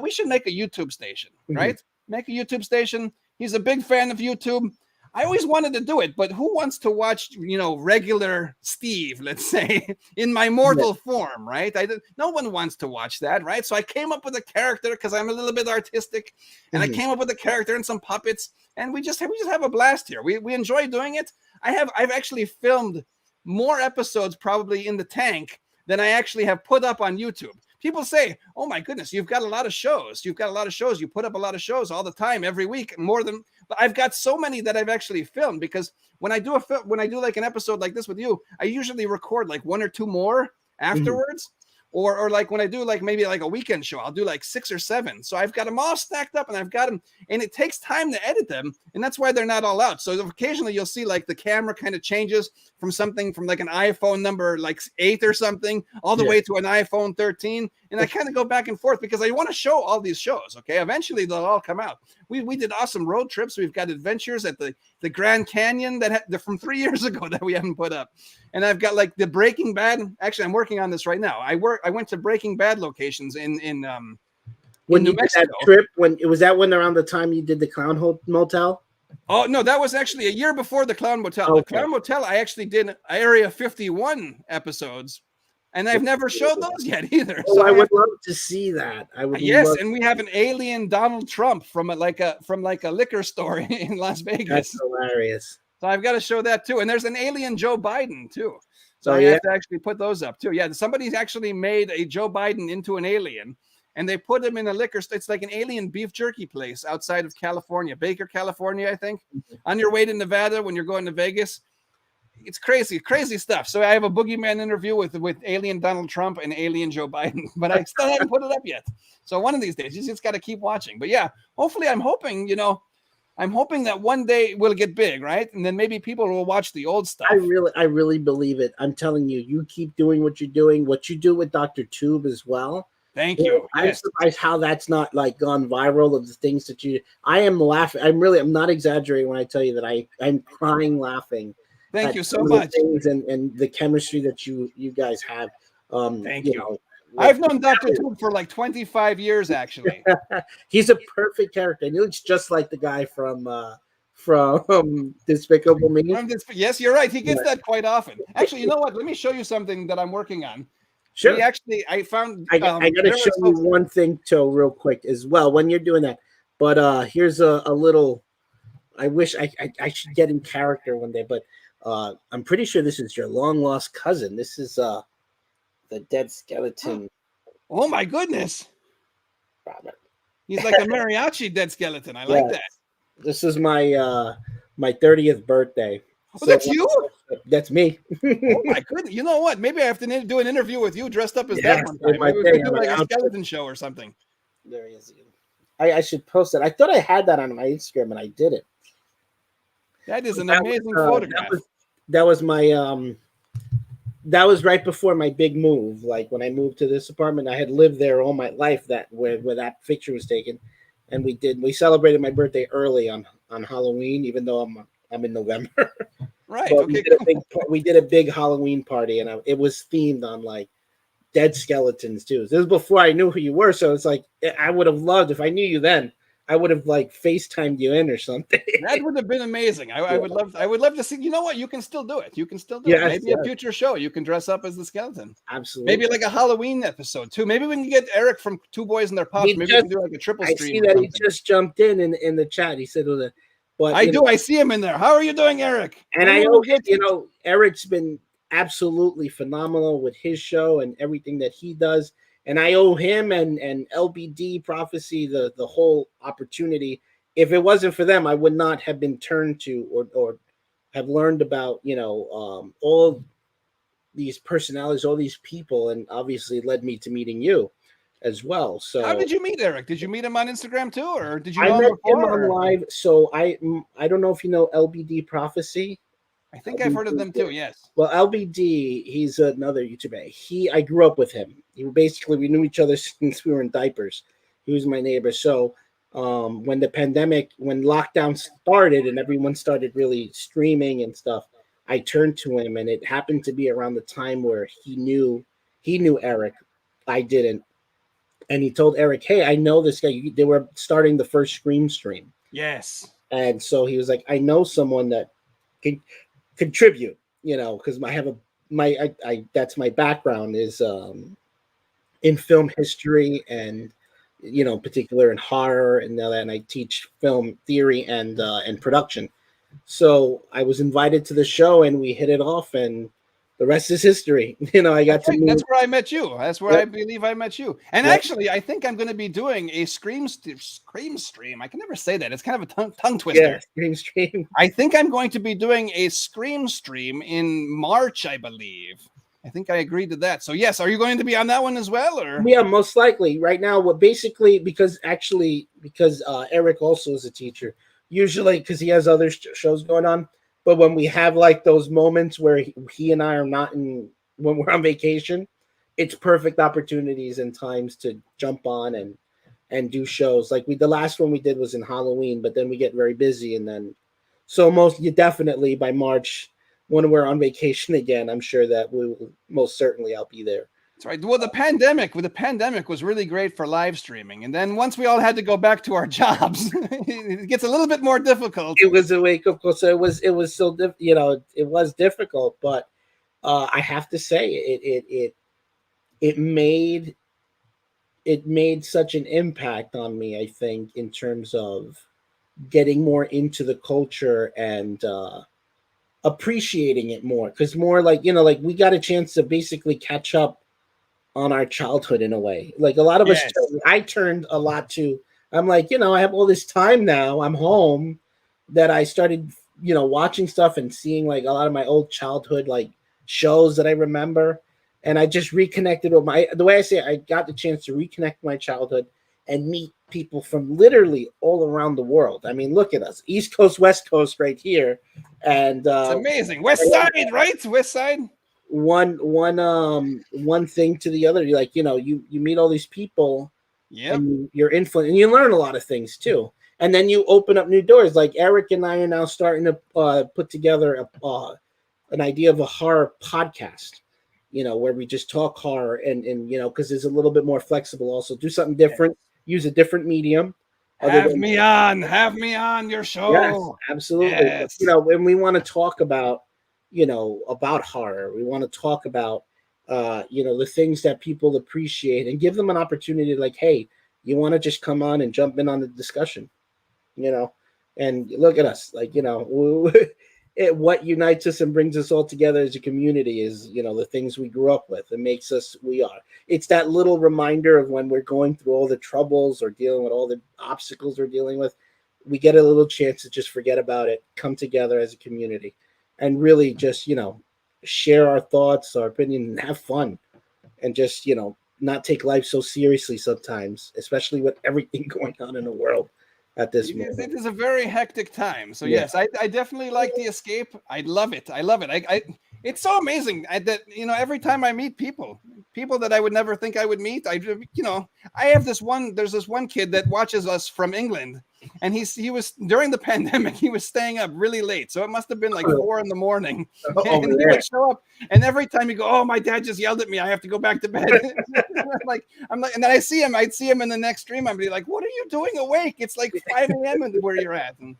we should make a YouTube station, right? Make a YouTube station. He's a big fan of YouTube. I always wanted to do it, but who wants to watch, regular Steve, let's say, in my mortal form, right? No one wants to watch that, right? So I came up with a character because I'm a little bit artistic, and I came up with a character and some puppets, and we just have a blast here. We enjoy doing it. I've actually filmed more episodes probably in the tank than I actually have put up on YouTube. People say, oh my goodness, you've got a lot of shows. You put up a lot of shows all the time, every week, but I've got so many that I've actually filmed, because when I do like an episode like this with you, I usually record like 1 or 2 more afterwards. Or like when I do like maybe like a weekend show, I'll do like 6 or 7. So I've got them all stacked up, and I've got them, and it takes time to edit them, and that's why they're not all out. So occasionally you'll see like the camera kind of changes from like an iPhone number like 8 or something all the way to an iPhone 13, and I kind of go back and forth because I want to show all these shows. Okay, eventually they'll all come out. We did awesome road trips. We've got adventures at the Grand Canyon they're from 3 years ago that we haven't put up. And I've got like the Breaking Bad. Actually, I'm working on this right now. I went to Breaking Bad locations in when New you did Mexico. that trip. When was that? When around the time you did the Clown Motel? Oh no, that was actually a year before the Clown Motel. Okay. The Clown Motel, I actually did Area 51 episodes, and I've never showed those yet either. Oh, so I would love to see that. And we have an alien Donald Trump from like a liquor store in Las Vegas. That's hilarious. So I've got to show that too. And there's an alien Joe Biden too. So I have to actually put those up too. Yeah, somebody's actually made a Joe Biden into an alien, and they put him in a liquor store. It's like an alien beef jerky place outside of California, Baker, California, I think. On your way to Nevada when you're going to Vegas. It's crazy stuff. So I have a boogeyman interview with alien Donald Trump and alien Joe Biden, but I still haven't put it up yet. So one of these days, you just got to keep watching. But yeah, hopefully I'm hoping that one day we'll get big, right? And then maybe people will watch the old stuff. I really believe it. I'm telling you, you keep doing what you're doing, what you do with Dr. Tube as well. Thank you. I'm surprised how that's not like gone viral of the things that you. I am laughing. I'm not exaggerating when I tell you that I'm crying laughing. Thank you so much. Things and the chemistry that you guys have. Thank you. I've known Dr. Tube for like 25 years, actually. He's a perfect character. And he looks just like the guy from Despicable Me. Yes, you're right. He gets that quite often. Actually, you know what? Let me show you something that I'm working on. Sure. We actually, I found. I got to there show was you one thing too, real quick as well. When you're doing that, but here's a little. I wish I should get in character one day, but I'm pretty sure this is your long lost cousin. This is the dead skeleton. Oh my goodness. Robert. He's like a mariachi dead skeleton. I like that. This is my my 30th birthday. Oh, that's you? That's me. Oh my goodness. You know what? Maybe I have to do an interview with you dressed up as that one time. my Maybe we thing, could do I'm like an a outfit. skeleton show or something. There he is. I should post it. I thought I had that on my Instagram and I didn't. That is an That amazing was, photograph. That was my that was right before my big move. Like when I moved to this apartment, I had lived there all my life. That where that picture was taken, and we celebrated my birthday early on Halloween, even though I'm in November. Right. But Okay. we did a big Halloween party, and it was themed on like dead skeletons too. This was before I knew who you were, so it's like I would have loved if I knew you then. I would have like FaceTimed you in or something. That would have been amazing. I would love. I would love to see. You know what? You can still do it. You can still do Yes, it. Maybe yes. a future show. You can dress up as the skeleton. Absolutely. Maybe like a Halloween episode too. Maybe we can get Eric from Two Boys and Their Pops. Maybe we can do like a triple I stream. see or that something. he just jumped in the chat. He said, "But I do. I see him in there. How are you doing, Eric?" And I know Eric's been absolutely phenomenal with his show and everything that he does. And I owe him and LBD Prophecy the whole opportunity. If it wasn't for them, I would not have been turned to or have learned about, all these personalities, all these people, and obviously led me to meeting you as well. So how did you meet Eric? Did you meet him on Instagram too, or did you I know met him before? him on live. So I don't know if you know LBD Prophecy. I think I've heard of them too. Yes. Well, LBD, he's another YouTuber. I grew up with him. We knew each other since we were in diapers. He was my neighbor. So when lockdown started and everyone started really streaming and stuff, I turned to him, and it happened to be around the time where he knew Eric. I didn't. And he told Eric, "Hey, I know this guy." They were starting the first Scream stream. Yes. And so he was like, "I know someone that can contribute, because that's my background is in film history and particular in horror and all that, and I teach film theory and production." So I was invited to the show, and we hit it off, and the rest is history. I got to meet. That's where I met you. That's where I believe I met you. And actually, I think I'm going to be doing a Scream stream. I can never say that. It's kind of a tongue twister. Yeah, Scream stream. I think I'm going to be doing a Scream stream in March, I believe. I think I agreed to that. So yes, are you going to be on that one as well, or? Yeah, most likely. Right now, because Eric also is a teacher. Usually, because he has other shows going on. But when we have like those moments where he and I are not when we're on vacation, it's perfect opportunities and times to jump on and do shows. Like the last one we did was in Halloween, but then we get very busy, and then definitely by March when we're on vacation again, I'm sure that we will most certainly I'll be there. That's right. Well, the pandemic was really great for live streaming, and then once we all had to go back to our jobs, it gets a little bit more difficult. It was a wake-up call, so it was still it was difficult, but I have to say it made such an impact on me. I think in terms of getting more into the culture and appreciating it more, because more like we got a chance to basically catch up on our childhood in a way. Like a lot of us, I turned a lot to, I'm like, I have all this time now, I'm home, that I started, watching stuff and seeing like a lot of my old childhood, like shows that I remember. And I just reconnected with the way I say it, I got the chance to reconnect my childhood and meet people from literally all around the world. I mean, look at us, East Coast, West Coast right here. And it's amazing. West Side, right? West Side. One thing to the other. You meet all these people, and you're influenced, and you learn a lot of things too. And then you open up new doors. Like Eric and I are now starting to put together an idea of a horror podcast, where we just talk horror and because it's a little bit more flexible. Also, do something different, use a different medium. Have me on your show. Yes, absolutely. Yes. When we want to talk about about horror, we want to talk about the things that people appreciate, and give them an opportunity like, hey, you want to just come on and jump in on the discussion, and look at us, like, what unites us and brings us all together as a community is, the things we grew up with. It makes us we are. It's that little reminder of when we're going through all the troubles or dealing with all the obstacles we're dealing with, we get a little chance to just forget about it, come together as a community, and really just, share our thoughts, our opinion, and have fun, and just, not take life so seriously sometimes, especially with everything going on in the world at this moment. It is a very hectic time. So Yeah. yes, I definitely like the escape. I love it. It's so amazing that every time I meet people that I would never think I would meet, there's this one kid that watches us from England, and he was during the pandemic, he was staying up really late, so it must have been like 4 a.m. and he would show up, and every time he go, oh, my dad just yelled at me, I have to go back to bed. I'm like, and then I'd see him in the next stream, I'd be like, what are you doing awake? It's like 5 a.m. where you're at. And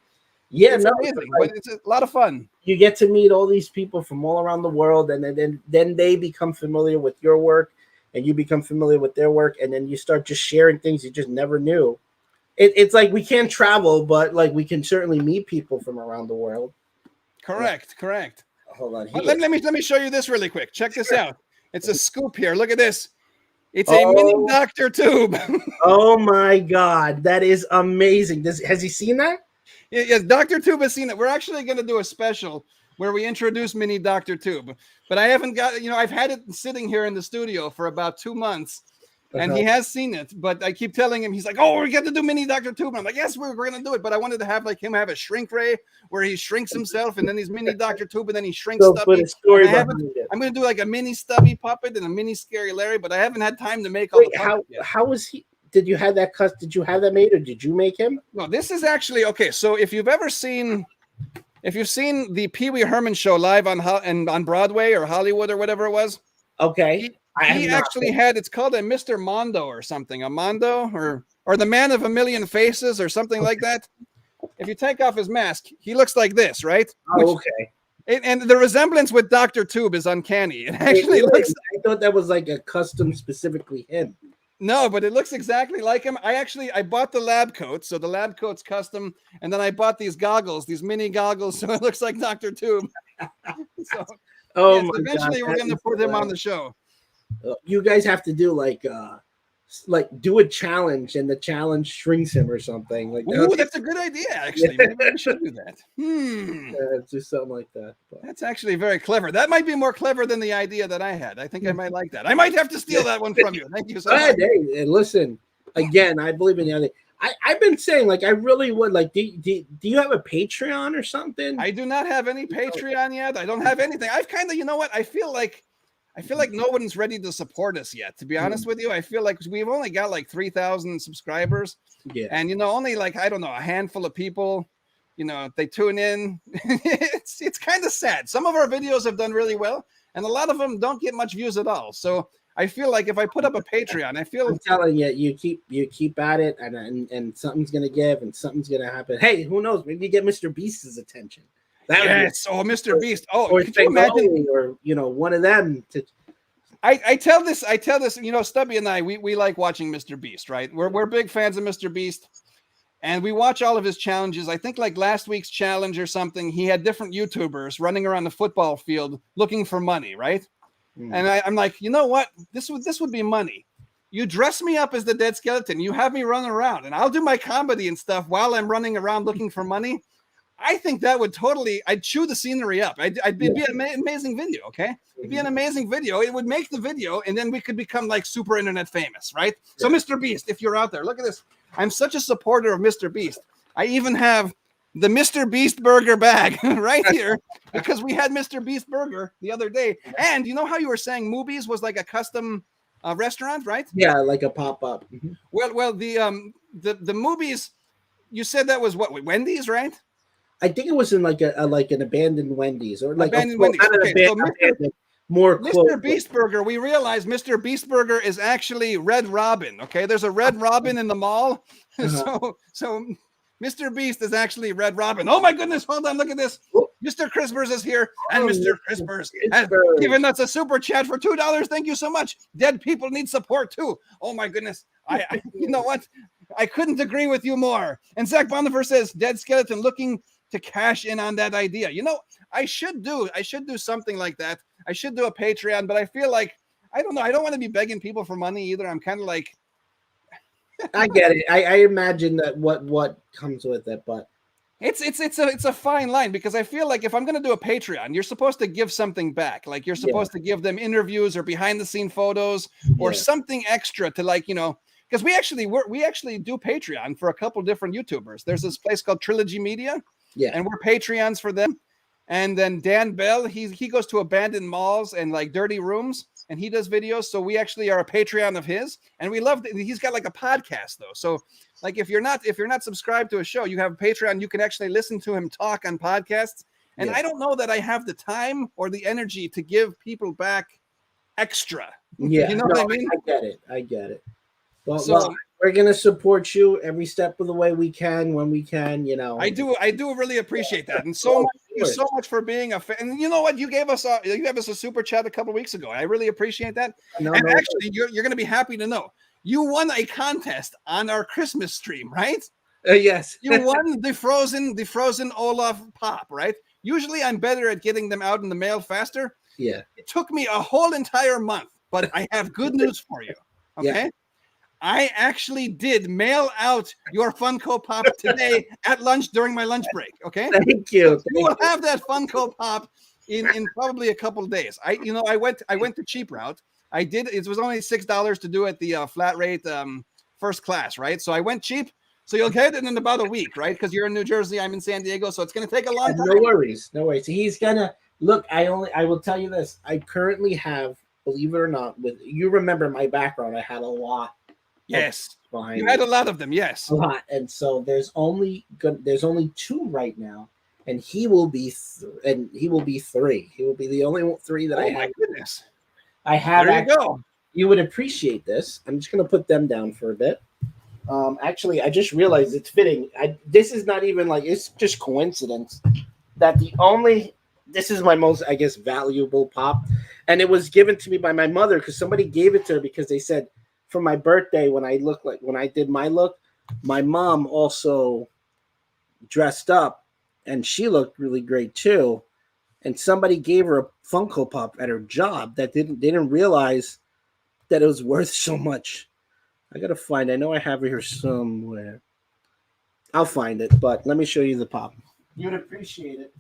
it's amazing, but it's a lot of fun. You get to meet all these people from all around the world, and then they become familiar with your work, and you become familiar with their work, and then you start just sharing things you just never knew. It's like we can't travel, but like we can certainly meet people from around the world. Correct. Hold on. Let me show you this really quick. Check this out. It's a scoop here. Look at this. It's a mini Dr. Tube. Oh my God, that is amazing. Has he seen that? Yes, Dr. Tube has seen it. We're actually going to do a special where we introduce mini Dr. Tube, but I haven't got, I've had it sitting here in the studio for about 2 months, and he has seen it, but I keep telling him, he's like, oh, we're going to do mini Dr. Tube. And I'm like, yes, we're going to do it, but I wanted to have him have a shrink ray where he shrinks himself, and then he's mini Dr. Tube, and then he shrinks Stubby. I'm going to do like a mini Stubby puppet and a mini Scary Larry, but I haven't had time to make all the puppets yet. How was he? Did you have that Did you have that made, or did you make him? No, this is actually okay. So if you've seen the Pee Wee Herman show live on Broadway or Hollywood or whatever it was, okay, he actually had, it's called a Mr. Mondo or something, a Mondo or the Man of a Million Faces or something like that. If you take off his mask, he looks like this, right? Okay. And the resemblance with Dr. Tube is uncanny. It actually looks. I thought that was like a custom specifically him. No, but it looks exactly like him. I bought the lab coat, so the lab coat's custom, and then I bought these goggles, these mini goggles, so it looks like Dr. Tube. So, eventually we're going to put him on the show. You guys have to do like do a challenge, and the challenge shrinks him or something. Like, ooh, that's a good idea, actually. Maybe we should do that. Do something like that. But. That's actually very clever. That might be more clever than the idea that I had. I think I might like that. I might have to steal that one from you. Thank you so much. Hey, listen, again, I believe in the other. I've been saying, like, I really would like. Do you have a Patreon or something? I do not have any Patreon yet. I don't have anything. I've kind of, you know what? I feel like no one's ready to support us yet. To be honest with you, I feel like we've only got like 3,000 subscribers. Yeah. And only like, I don't know, a handful of people, they tune in. it's kind of sad. Some of our videos have done really well, and a lot of them don't get much views at all. So I feel like if I put up a Patreon, I'm telling you, you keep at it, and something's gonna give, and something's gonna happen. Hey, who knows? Maybe you get Mr. Beast's attention. Mr. Beast. Oh, or could you imagine? Or one of them. I tell this. Stubby and I, we like watching Mr. Beast, right? We're big fans of Mr. Beast, and we watch all of his challenges. I think like last week's challenge or something, he had different YouTubers running around the football field looking for money, right? And I'm like, you know what? This would be money. You dress me up as the dead skeleton. You have me run around, and I'll do my comedy and stuff while I'm running around looking for money. I think that would I'd chew the scenery up. It'd be an amazing video, okay? It'd be an amazing video. It would make the video, and then we could become like super internet famous, right? So Mr. Beast, if you're out there, look at this. I'm such a supporter of Mr. Beast. I even have the Mr. Beast burger bag right here because we had Mr. Beast burger the other day. And you know how you were saying Moobies was like a custom restaurant, right? Yeah, like a pop-up. Well, the Moobies, you said that was what, Wendy's, right? I think it was in like an abandoned Wendy's or like abandoned Wendy's. Okay, more Mr. Beast Burger. We realized Mr. Beast Burger is actually Red Robin. Okay, there's a Red Robin in the mall. So Mr. Beast is actually Red Robin. Oh my goodness, hold on, look at this. Mr. Crispers is here, and Mr. Crispers has given us a super chat for $2. Thank you so much. Dead people need support too. Oh my goodness. I you know what? I couldn't agree with you more. And Zach Bonifer says, Dead Skeleton looking to cash in on that idea. You know, I should do something like that. I should do a Patreon, but I feel like, I don't know, I don't want to be begging people for money either. I'm kind of like, I get it. I imagine that what comes with it, but it's a fine line, because I feel like if I'm going to do a Patreon, you're supposed to give something back. Like you're supposed to give them interviews or behind the scene photos or something extra to, like, you know, because we actually do Patreon for a couple different YouTubers. There's this place called Trilogy Media, and we're Patreons for them. And then Dan Bell, he goes to abandoned malls and like dirty rooms, and he does videos. So we actually are a Patreon of his, and we love that he's got like a podcast though. So like if you're not subscribed to a show, you have a Patreon, you can actually listen to him talk on podcasts. And I don't know that I have the time or the energy to give people back extra. Yeah, you know what I mean? I get it. Well, we're gonna support you every step of the way we can when we can. You know, I do really appreciate that, and so much for being a fan. And you know what? You gave us a super chat a couple weeks ago. I really appreciate that. Actually, you're going to be happy to know you won a contest on our Christmas stream, right? Yes, you won the frozen Olaf pop, right? Usually, I'm better at getting them out in the mail faster. Yeah, it took me a whole entire month, but I have good news for you. Okay. Yeah. I actually did mail out your Funko Pop today at lunch during my lunch break. Okay. Thank you. So you will have that Funko Pop in probably a couple of days. I went the cheap route. I did. It was only $6 to do at the flat rate first class, right? So I went cheap. So you'll get it in about a week, right? Because you're in New Jersey, I'm in San Diego, so it's going to take a long time. No worries. He's gonna look. I will tell you this. I currently have, believe it or not, you remember my background. I had a lot. Yes, you had a lot of them. Yes, a lot, and so there's only 2 right now, and he will be 3. He will be the only 3 that I have. Oh my goodness! I have. There you go. You would appreciate this. I'm just gonna put them down for a bit. Actually, I just realized it's fitting. This is not even like, it's just coincidence that this is my most, I guess, valuable pop, and it was given to me by my mother because somebody gave it to her because they said, for my birthday, when I did my look, my mom also dressed up and she looked really great too. And somebody gave her a Funko Pop at her job that they didn't realize that it was worth so much. I know I have it here somewhere. I'll find it, but let me show you the pop. You'd appreciate it.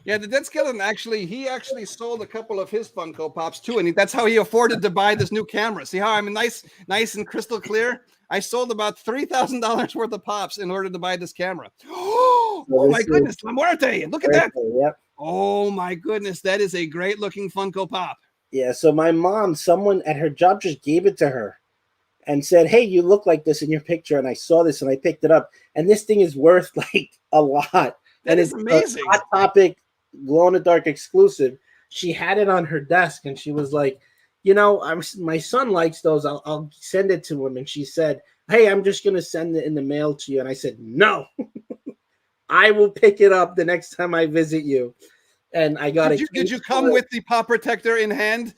Yeah, the Dead Skeleton he actually sold a couple of his Funko Pops too, and that's how he afforded to buy this new camera. See how I'm nice and crystal clear? I sold about $3,000 worth of pops in order to buy this camera. Oh my goodness, La Muerte! Look at that! Yep. Oh my goodness, that is a great looking Funko Pop. Yeah, so my mom, someone at her job just gave it to her and said, "Hey, you look like this in your picture," and I saw this and I picked it up, and this thing is worth like a lot. That is amazing. Hot Topic glow in the dark exclusive. She had it on her desk and she was like, my son likes those. I'll send it to him. And she said, "Hey, I'm just gonna send it in the mail to you." And I said, "No, I will pick it up the next time I visit you." And I got it. Did you come with the pop protector in hand?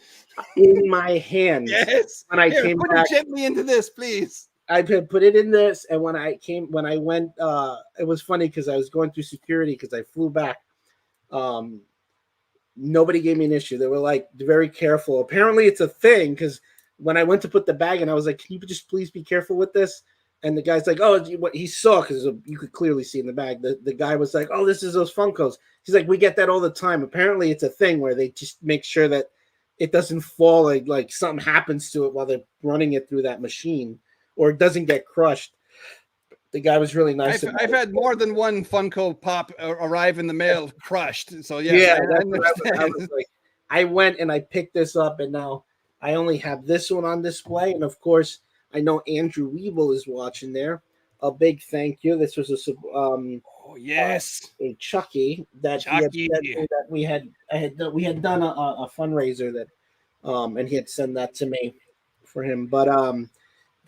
In my hand. Yes. When I came put back, it gently into this, please. I put it in this, and when I went, it was funny because I was going through security because I flew back. Nobody gave me an issue. They were like very careful. Apparently it's a thing because when I went to put the bag in, I was like, "Can you just please be careful with this?" And the guy's like, "Oh," what he saw, because you could clearly see in the bag. The guy was like, "Oh, this is those Funkos." He's like, "We get that all the time." Apparently it's a thing where they just make sure that it doesn't fall, like something happens to it while they're running it through that machine, or it doesn't get crushed. The guy was really nice. I've had more than one Funko Pop arrive in the mail crushed. So yeah, I went and I picked this up, and now I only have this one on display. And of course, I know Andrew Weevil is watching there. A big thank you. This was a Chucky that we had done a fundraiser that and he had sent that to me for him. But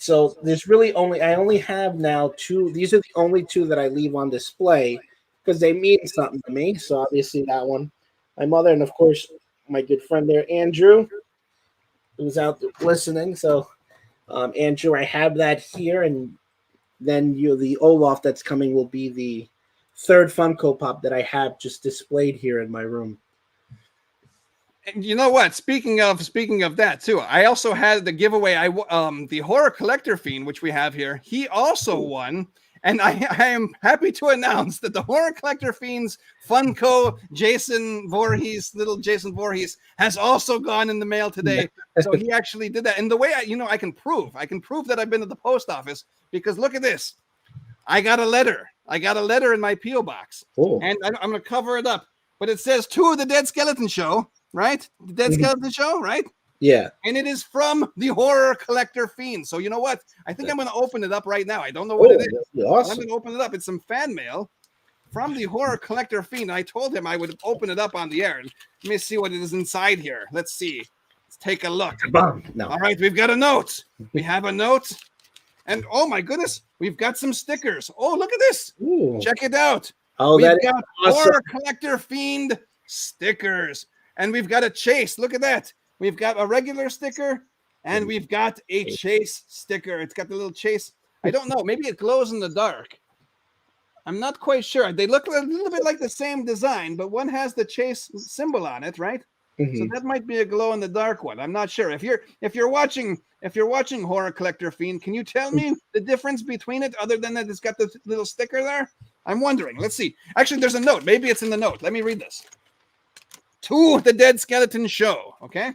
So there's really I only have now two. These are the only two that I leave on display because they mean something to me. So obviously that one, my mother, and of course my good friend there, Andrew, who's out listening. So Andrew, I have that here, and then the Olaf that's coming will be the third Funko Pop that I have just displayed here in my room. And you know what? Speaking of that too, I also had the giveaway. The horror collector fiend, which we have here, he also won, and I am happy to announce that the horror collector fiend's Funko little Jason Voorhees, has also gone in the mail today. So he actually did that. And the way I can prove that I've been to the post office, because look at this. I got a letter. In my PO box, and I'm going to cover it up. But it says to the Dead Skeleton Show. Right? The Dead Skeleton Show, right? Yeah. And it is from the horror collector fiend. So you know what? I think I'm going to open it up right now. I don't know what it is. Awesome. I'm going to open it up. It's some fan mail from the horror collector fiend. I told him I would open it up on the air. Let me see what it is inside here. Let's see. Let's take a look. No. All right, we've got a note. We have a note. And oh my goodness, we've got some stickers. Oh, look at this. Ooh. Check it out. Oh, we've that got awesome. horror collector fiend stickers. And we've got a chase. Look at that. We've got a regular sticker and we've got a chase sticker. It's got the little chase. I don't know. Maybe it glows in the dark. I'm not quite sure. They look a little bit like the same design, but one has the chase symbol on it, right? Mm-hmm. So that might be a glow in the dark one. I'm not sure. If you're watching Horror Collector Fiend, can you tell me the difference between it other than that it's got the little sticker there? I'm wondering. Let's see. Actually, there's a note. Maybe it's in the note. Let me read this. To the Dead Skeleton Show, okay?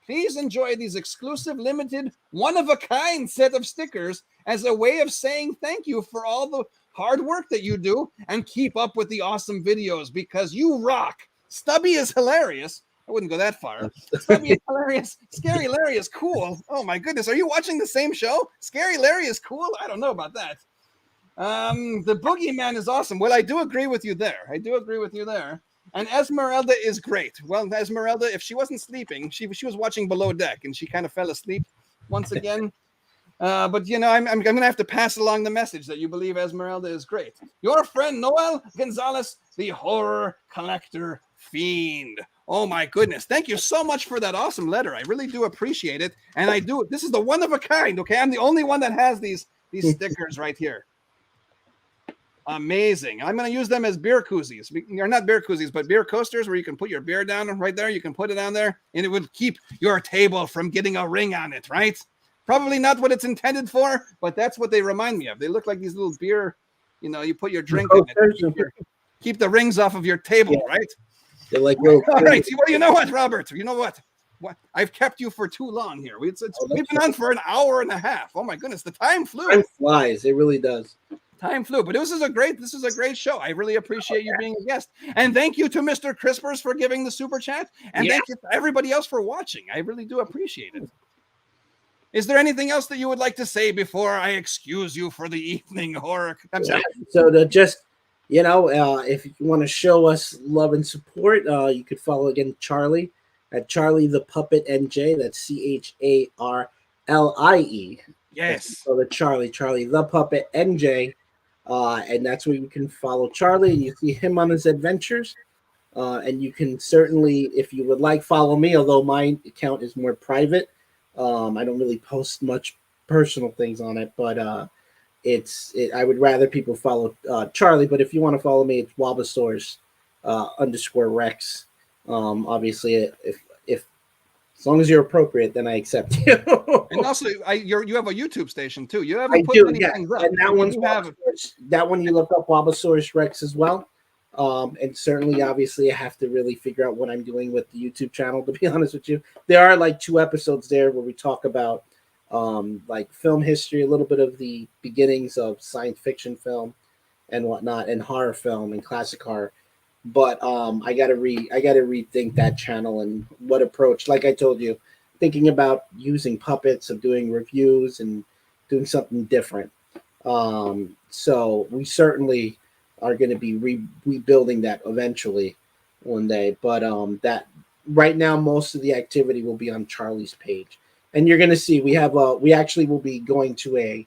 Please enjoy these exclusive, limited, one-of-a-kind set of stickers as a way of saying thank you for all the hard work that you do and keep up with the awesome videos because you rock. Stubby is hilarious. I wouldn't go that far. Stubby is hilarious. Scary Larry is cool. Oh, my goodness. Are you watching the same show? Scary Larry is cool? I don't know about that. The Boogeyman is awesome. Well, I do agree with you there. And Esmeralda is great. Well, Esmeralda, if she wasn't sleeping, she was watching Below Deck, and she kind of fell asleep once again. But, I'm going to have to pass along the message that you believe Esmeralda is great. Your friend, Noel Gonzalez, the horror collector fiend. Oh, my goodness. Thank you so much for that awesome letter. I really do appreciate it. And I do. This is the one of a kind, okay? I'm the only one that has these stickers right here. Amazing. I'm going to use them as beer koozies. Or not beer koozies, but beer coasters where you can put your beer down right there. You can put it down there, and it would keep your table from getting a ring on it, right? Probably not what it's intended for, but that's what they remind me of. They look like these little beer, you put your drink in it. Keep the rings off of your table, right? They're like little. All right. Well, you know what, Robert? You know what? I've kept you for too long here. We've been on for an hour and a half. Oh, my goodness. The time flew. Time flies. It really does. Time flew, but this is a great show. I really appreciate you being a guest, and thank you to Mr. Crispers for giving the super chat, and thank you to everybody else for watching. I really do appreciate it. Is there anything else that you would like to say before I excuse you for the evening, horror? I'm sorry. So to just if you want to show us love and support, you could follow again Charlie at Charlie the Puppet NJ. That's CHARLIE. Yes. So the Charlie the Puppet NJ. And that's where you can follow Charlie and you see him on his adventures. And you can certainly, if you would like, follow me, although my account is more private. I don't really post much personal things on it, but I would rather people follow Charlie. But if you want to follow me, it's Wabasaurus _Rex. Obviously, if as long as you're appropriate, then I accept you. And also, you have a YouTube station too. You I haven't put do, many things up. And that one's that one you look up Wabasaurus Rex as well. And certainly, obviously, I have to really figure out what I'm doing with the YouTube channel. To be honest with you, there are like 2 episodes there where we talk about like film history, a little bit of the beginnings of science fiction film and whatnot, and horror film and classic horror. But I gotta rethink that channel and what approach. Like I told you, thinking about using puppets, of doing reviews and doing something different. So we certainly are going to be rebuilding that eventually one day. But that right now, most of the activity will be on Charlie's page. And you're gonna see we actually will be going to a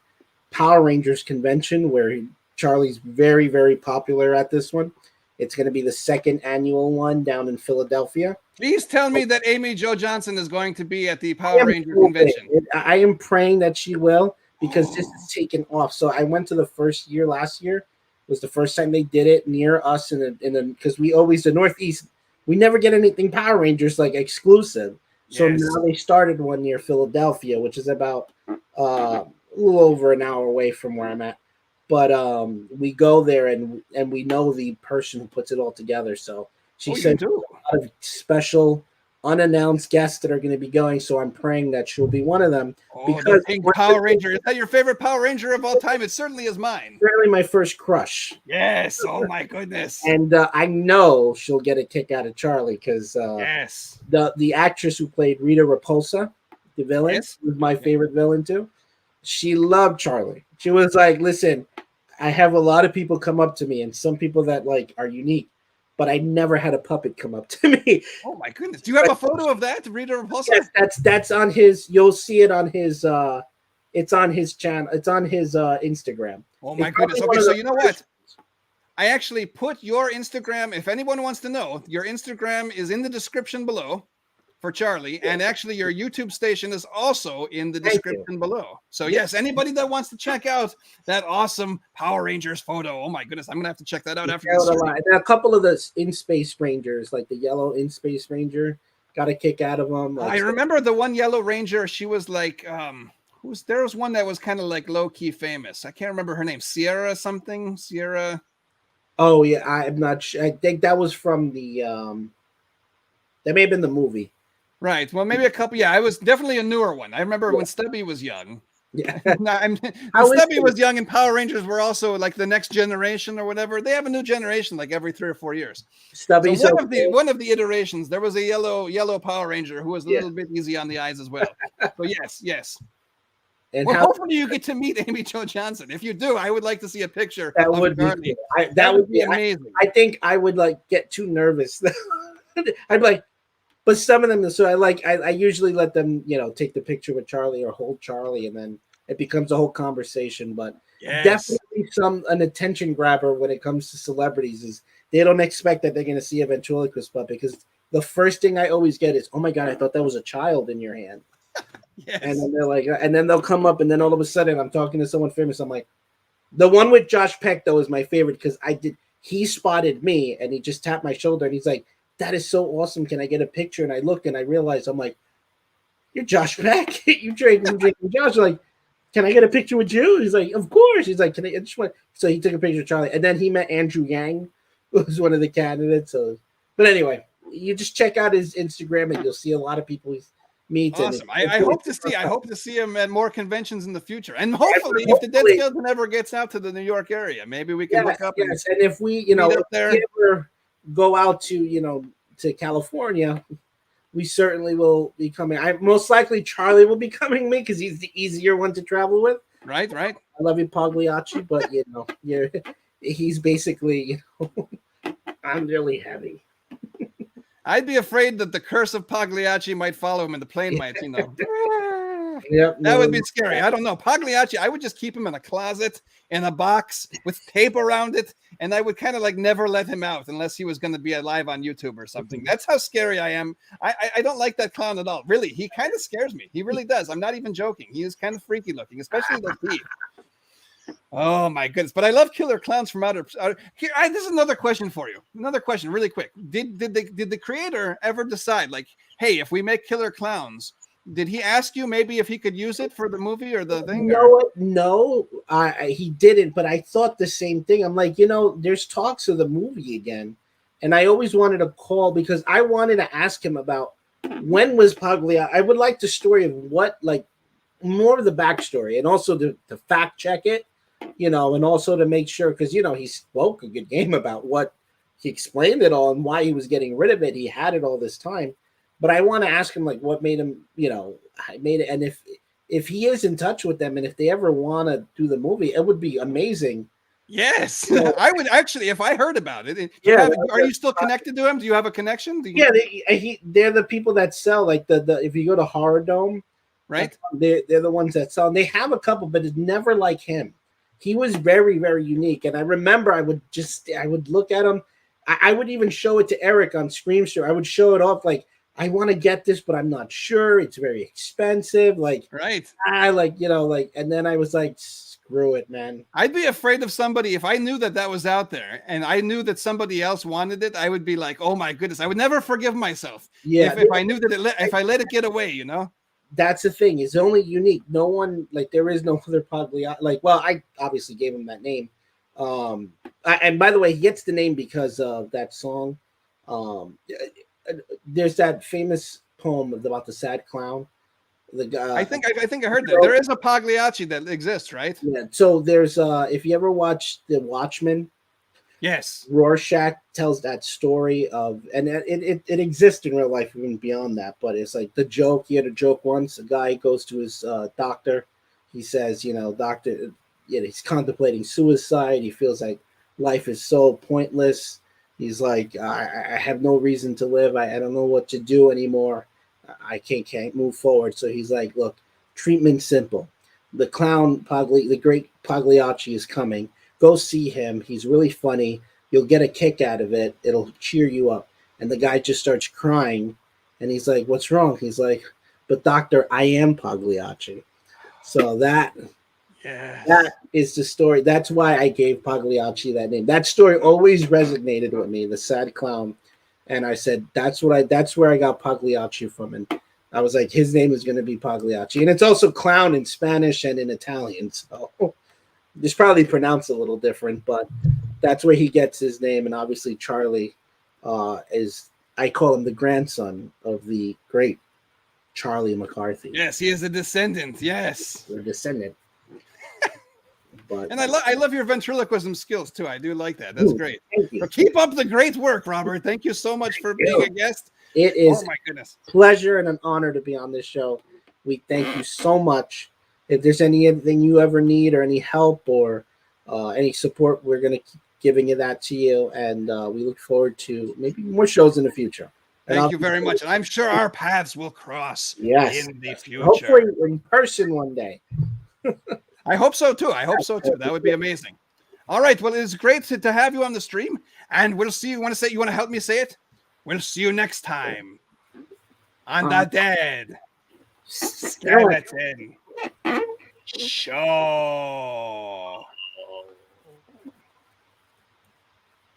Power Rangers convention where Charlie's very, very popular at this one. It's going to be the second annual one down in Philadelphia. Please tell me that Amy Jo Johnson is going to be at the Power Ranger convention. I am praying that she will, because this is taken off. So I went to the first year last year. It was the first time they did it near us because we always, the Northeast, we never get anything Power Rangers like exclusive. So now they started one near Philadelphia, which is about a little over an hour away from where I'm at. But we go there and we know the person who puts it all together. So she said a lot of special unannounced guests that are going to be going. So I'm praying that she'll be one of them. Because Pink Power Ranger, is that your favorite Power Ranger of all time? It certainly is mine. Certainly my first crush. Yes. Oh my goodness. And I know she'll get a kick out of Charlie because the actress who played Rita Repulsa, the villain, was my favorite villain too. She loved Charlie. She was like, listen, I have a lot of people come up to me, and some people that like are unique, but I never had a puppet come up to me. Oh my goodness. Do you have a photo of that, Rita Repulsa? Yes, that's on his, you'll see it on his it's on his channel, it's on his Instagram. Oh my goodness. Okay, so you know what? I actually put your Instagram, if anyone wants to know, your Instagram is in the description below for Charlie, and actually your YouTube station is also in the description below. So yes, anybody that wants to check out that awesome Power Rangers photo, oh my goodness, I'm gonna have to check that out after this. And a couple of the In-Space Rangers, like the yellow In-Space Ranger, got a kick out of them. I remember the one Yellow Ranger. She was like, there was one that was kind of like low-key famous. I can't remember her name. Sierra something. Sierra. Oh yeah, I'm not sure. I think that was from the that may have been the movie. Right. Well, maybe a couple. Yeah, I was definitely a newer one. I remember when Stubby was young. Yeah. Stubby was young, and Power Rangers were also like the next generation or whatever. They have a new generation like every 3 or 4 years. Stubby's so one of the iterations, there was a yellow Power Ranger who was a little bit easy on the eyes as well. So yes. And hopefully you get to meet Amy Jo Johnson. If you do, I would like to see a picture. That would be that would be amazing. I think I would like get too nervous. I'd like. But some of them, so I usually let them, take the picture with Charlie or hold Charlie, and then it becomes a whole conversation. But definitely an attention grabber when it comes to celebrities is they don't expect that they're going to see a ventriloquist puppet, because the first thing I always get is, oh my God, I thought that was a child in your hand. Yes. And then they're like, and then they'll come up, and then all of a sudden I'm talking to someone famous. I'm like, the one with Josh Peck though is my favorite, because he spotted me and he just tapped my shoulder and he's like, that is so awesome. Can I get a picture? And I look and I realize, I'm like, you're Josh Peck. You're drinking Josh. I'm like, can I get a picture with you? He's like, of course. He's like, can I just want? So he took a picture of Charlie, and then he met Andrew Yang, who was one of the candidates. So, but anyway, you just check out his Instagram and you'll see a lot of people he's meet. Awesome. I hope to see him at more conventions in the future, and hopefully if the Dead Skeleton ever gets out to the New York area, maybe we can look up. Yes, and if we, if we ever go out to, to California, we certainly will be coming. Most likely Charlie will be coming me, because he's the easier one to travel with. Right. I love you, Pagliacci, but he's basically, I'm really heavy. I'd be afraid that the curse of Pagliacci might follow him, and the plane might, Yep, that would be scary. I don't know. Pagliacci, I would just keep him in a closet, in a box with tape around it, and I would kind of like never let him out unless he was going to be alive on YouTube or something. That's how scary I am. I don't like that clown at all. Really, he kind of scares me. He really does. I'm not even joking. He is kind of freaky looking, especially the teeth. Oh my goodness! But I love killer clowns from outer. Here, this is another question for you. Another question, really quick. Did the creator ever decide, like, hey, if we make killer clowns, did he ask you maybe if he could use it for the movie or the thing? No, he didn't. But I thought the same thing. I'm like, there's talks of the movie again, and I always wanted to call, because I wanted to ask him about when was Pagliacci. I would like the story of what, like, more of the backstory, and also to fact check it. And also to make sure, because he spoke a good game about what he explained it all and why he was getting rid of it. He had it all this time, but I want to ask him, like, what made him, made it, and if he is in touch with them, and if they ever want to do the movie, it would be amazing. Yes, I would actually, if I heard about it. Are you still connected to him? Do you have a connection? They're the people that sell, like the if you go to Horror Dome, right? They're the ones that sell. They have a couple, but it's never like him. He was very, very unique. And I remember I would look at him. I would even show it to Eric on Screamster. I would show it off like, I want to get this, but I'm not sure. It's very expensive. Like, Right. and then I was like, screw it, man. I'd be afraid of somebody if I knew that was out there and I knew that somebody else wanted it. I would be like, oh my goodness, I would never forgive myself. Yeah. If I knew that if I let it get away, you know. That's the thing. It's only unique. No one, like, there is no other Pagliacci. Like, well, I obviously gave him that name. And by the way, he gets the name because of that song. There's that famous poem about the sad clown. The guy. I think I heard that there is a Pagliacci that exists, right? Yeah. So there's if you ever watch The Watchmen, Yes. Rorschach tells that story of, and it exists in real life even beyond that. But it's like the joke. He had a joke once. A guy goes to his doctor. He says, doctor, he's contemplating suicide. He feels like life is so pointless. He's like, I have no reason to live. I don't know what to do anymore. I can't move forward. So he's like, look, treatment simple. The clown, the great Pagliacci is coming. Go see him. He's really funny. You'll get a kick out of it. It'll cheer you up. And the guy just starts crying. And he's like, what's wrong? He's like, but doctor, I am Pagliacci. So that is the story. That's why I gave Pagliacci that name. That story always resonated with me, the sad clown. And I said, that's where I got Pagliacci from. And I was like, his name is going to be Pagliacci. And it's also clown in Spanish and in Italian. So it's probably pronounced a little different, but that's where he gets his name. And obviously Charlie I call him the grandson of the great Charlie McCarthy. Yes, he is a descendant. Yes. The descendant. But, and I love your ventriloquism skills too. I do like that. That's great. Thank you. So keep up the great work, Robert. Thank you so much for being a guest. It is my goodness. Pleasure and an honor to be on this show. We thank you so much. If there's anything you ever need or any help or any support, we're going to keep giving that to you. And we look forward to maybe more shows in the future. Thank you very much. And I'm sure our paths will cross in the future. Hopefully in person one day. I hope so too. That would be amazing. All right. Well, it's great to have you on the stream. And we'll see you. Want to help me say it? We'll see you next time on the Dead Skeleton Show.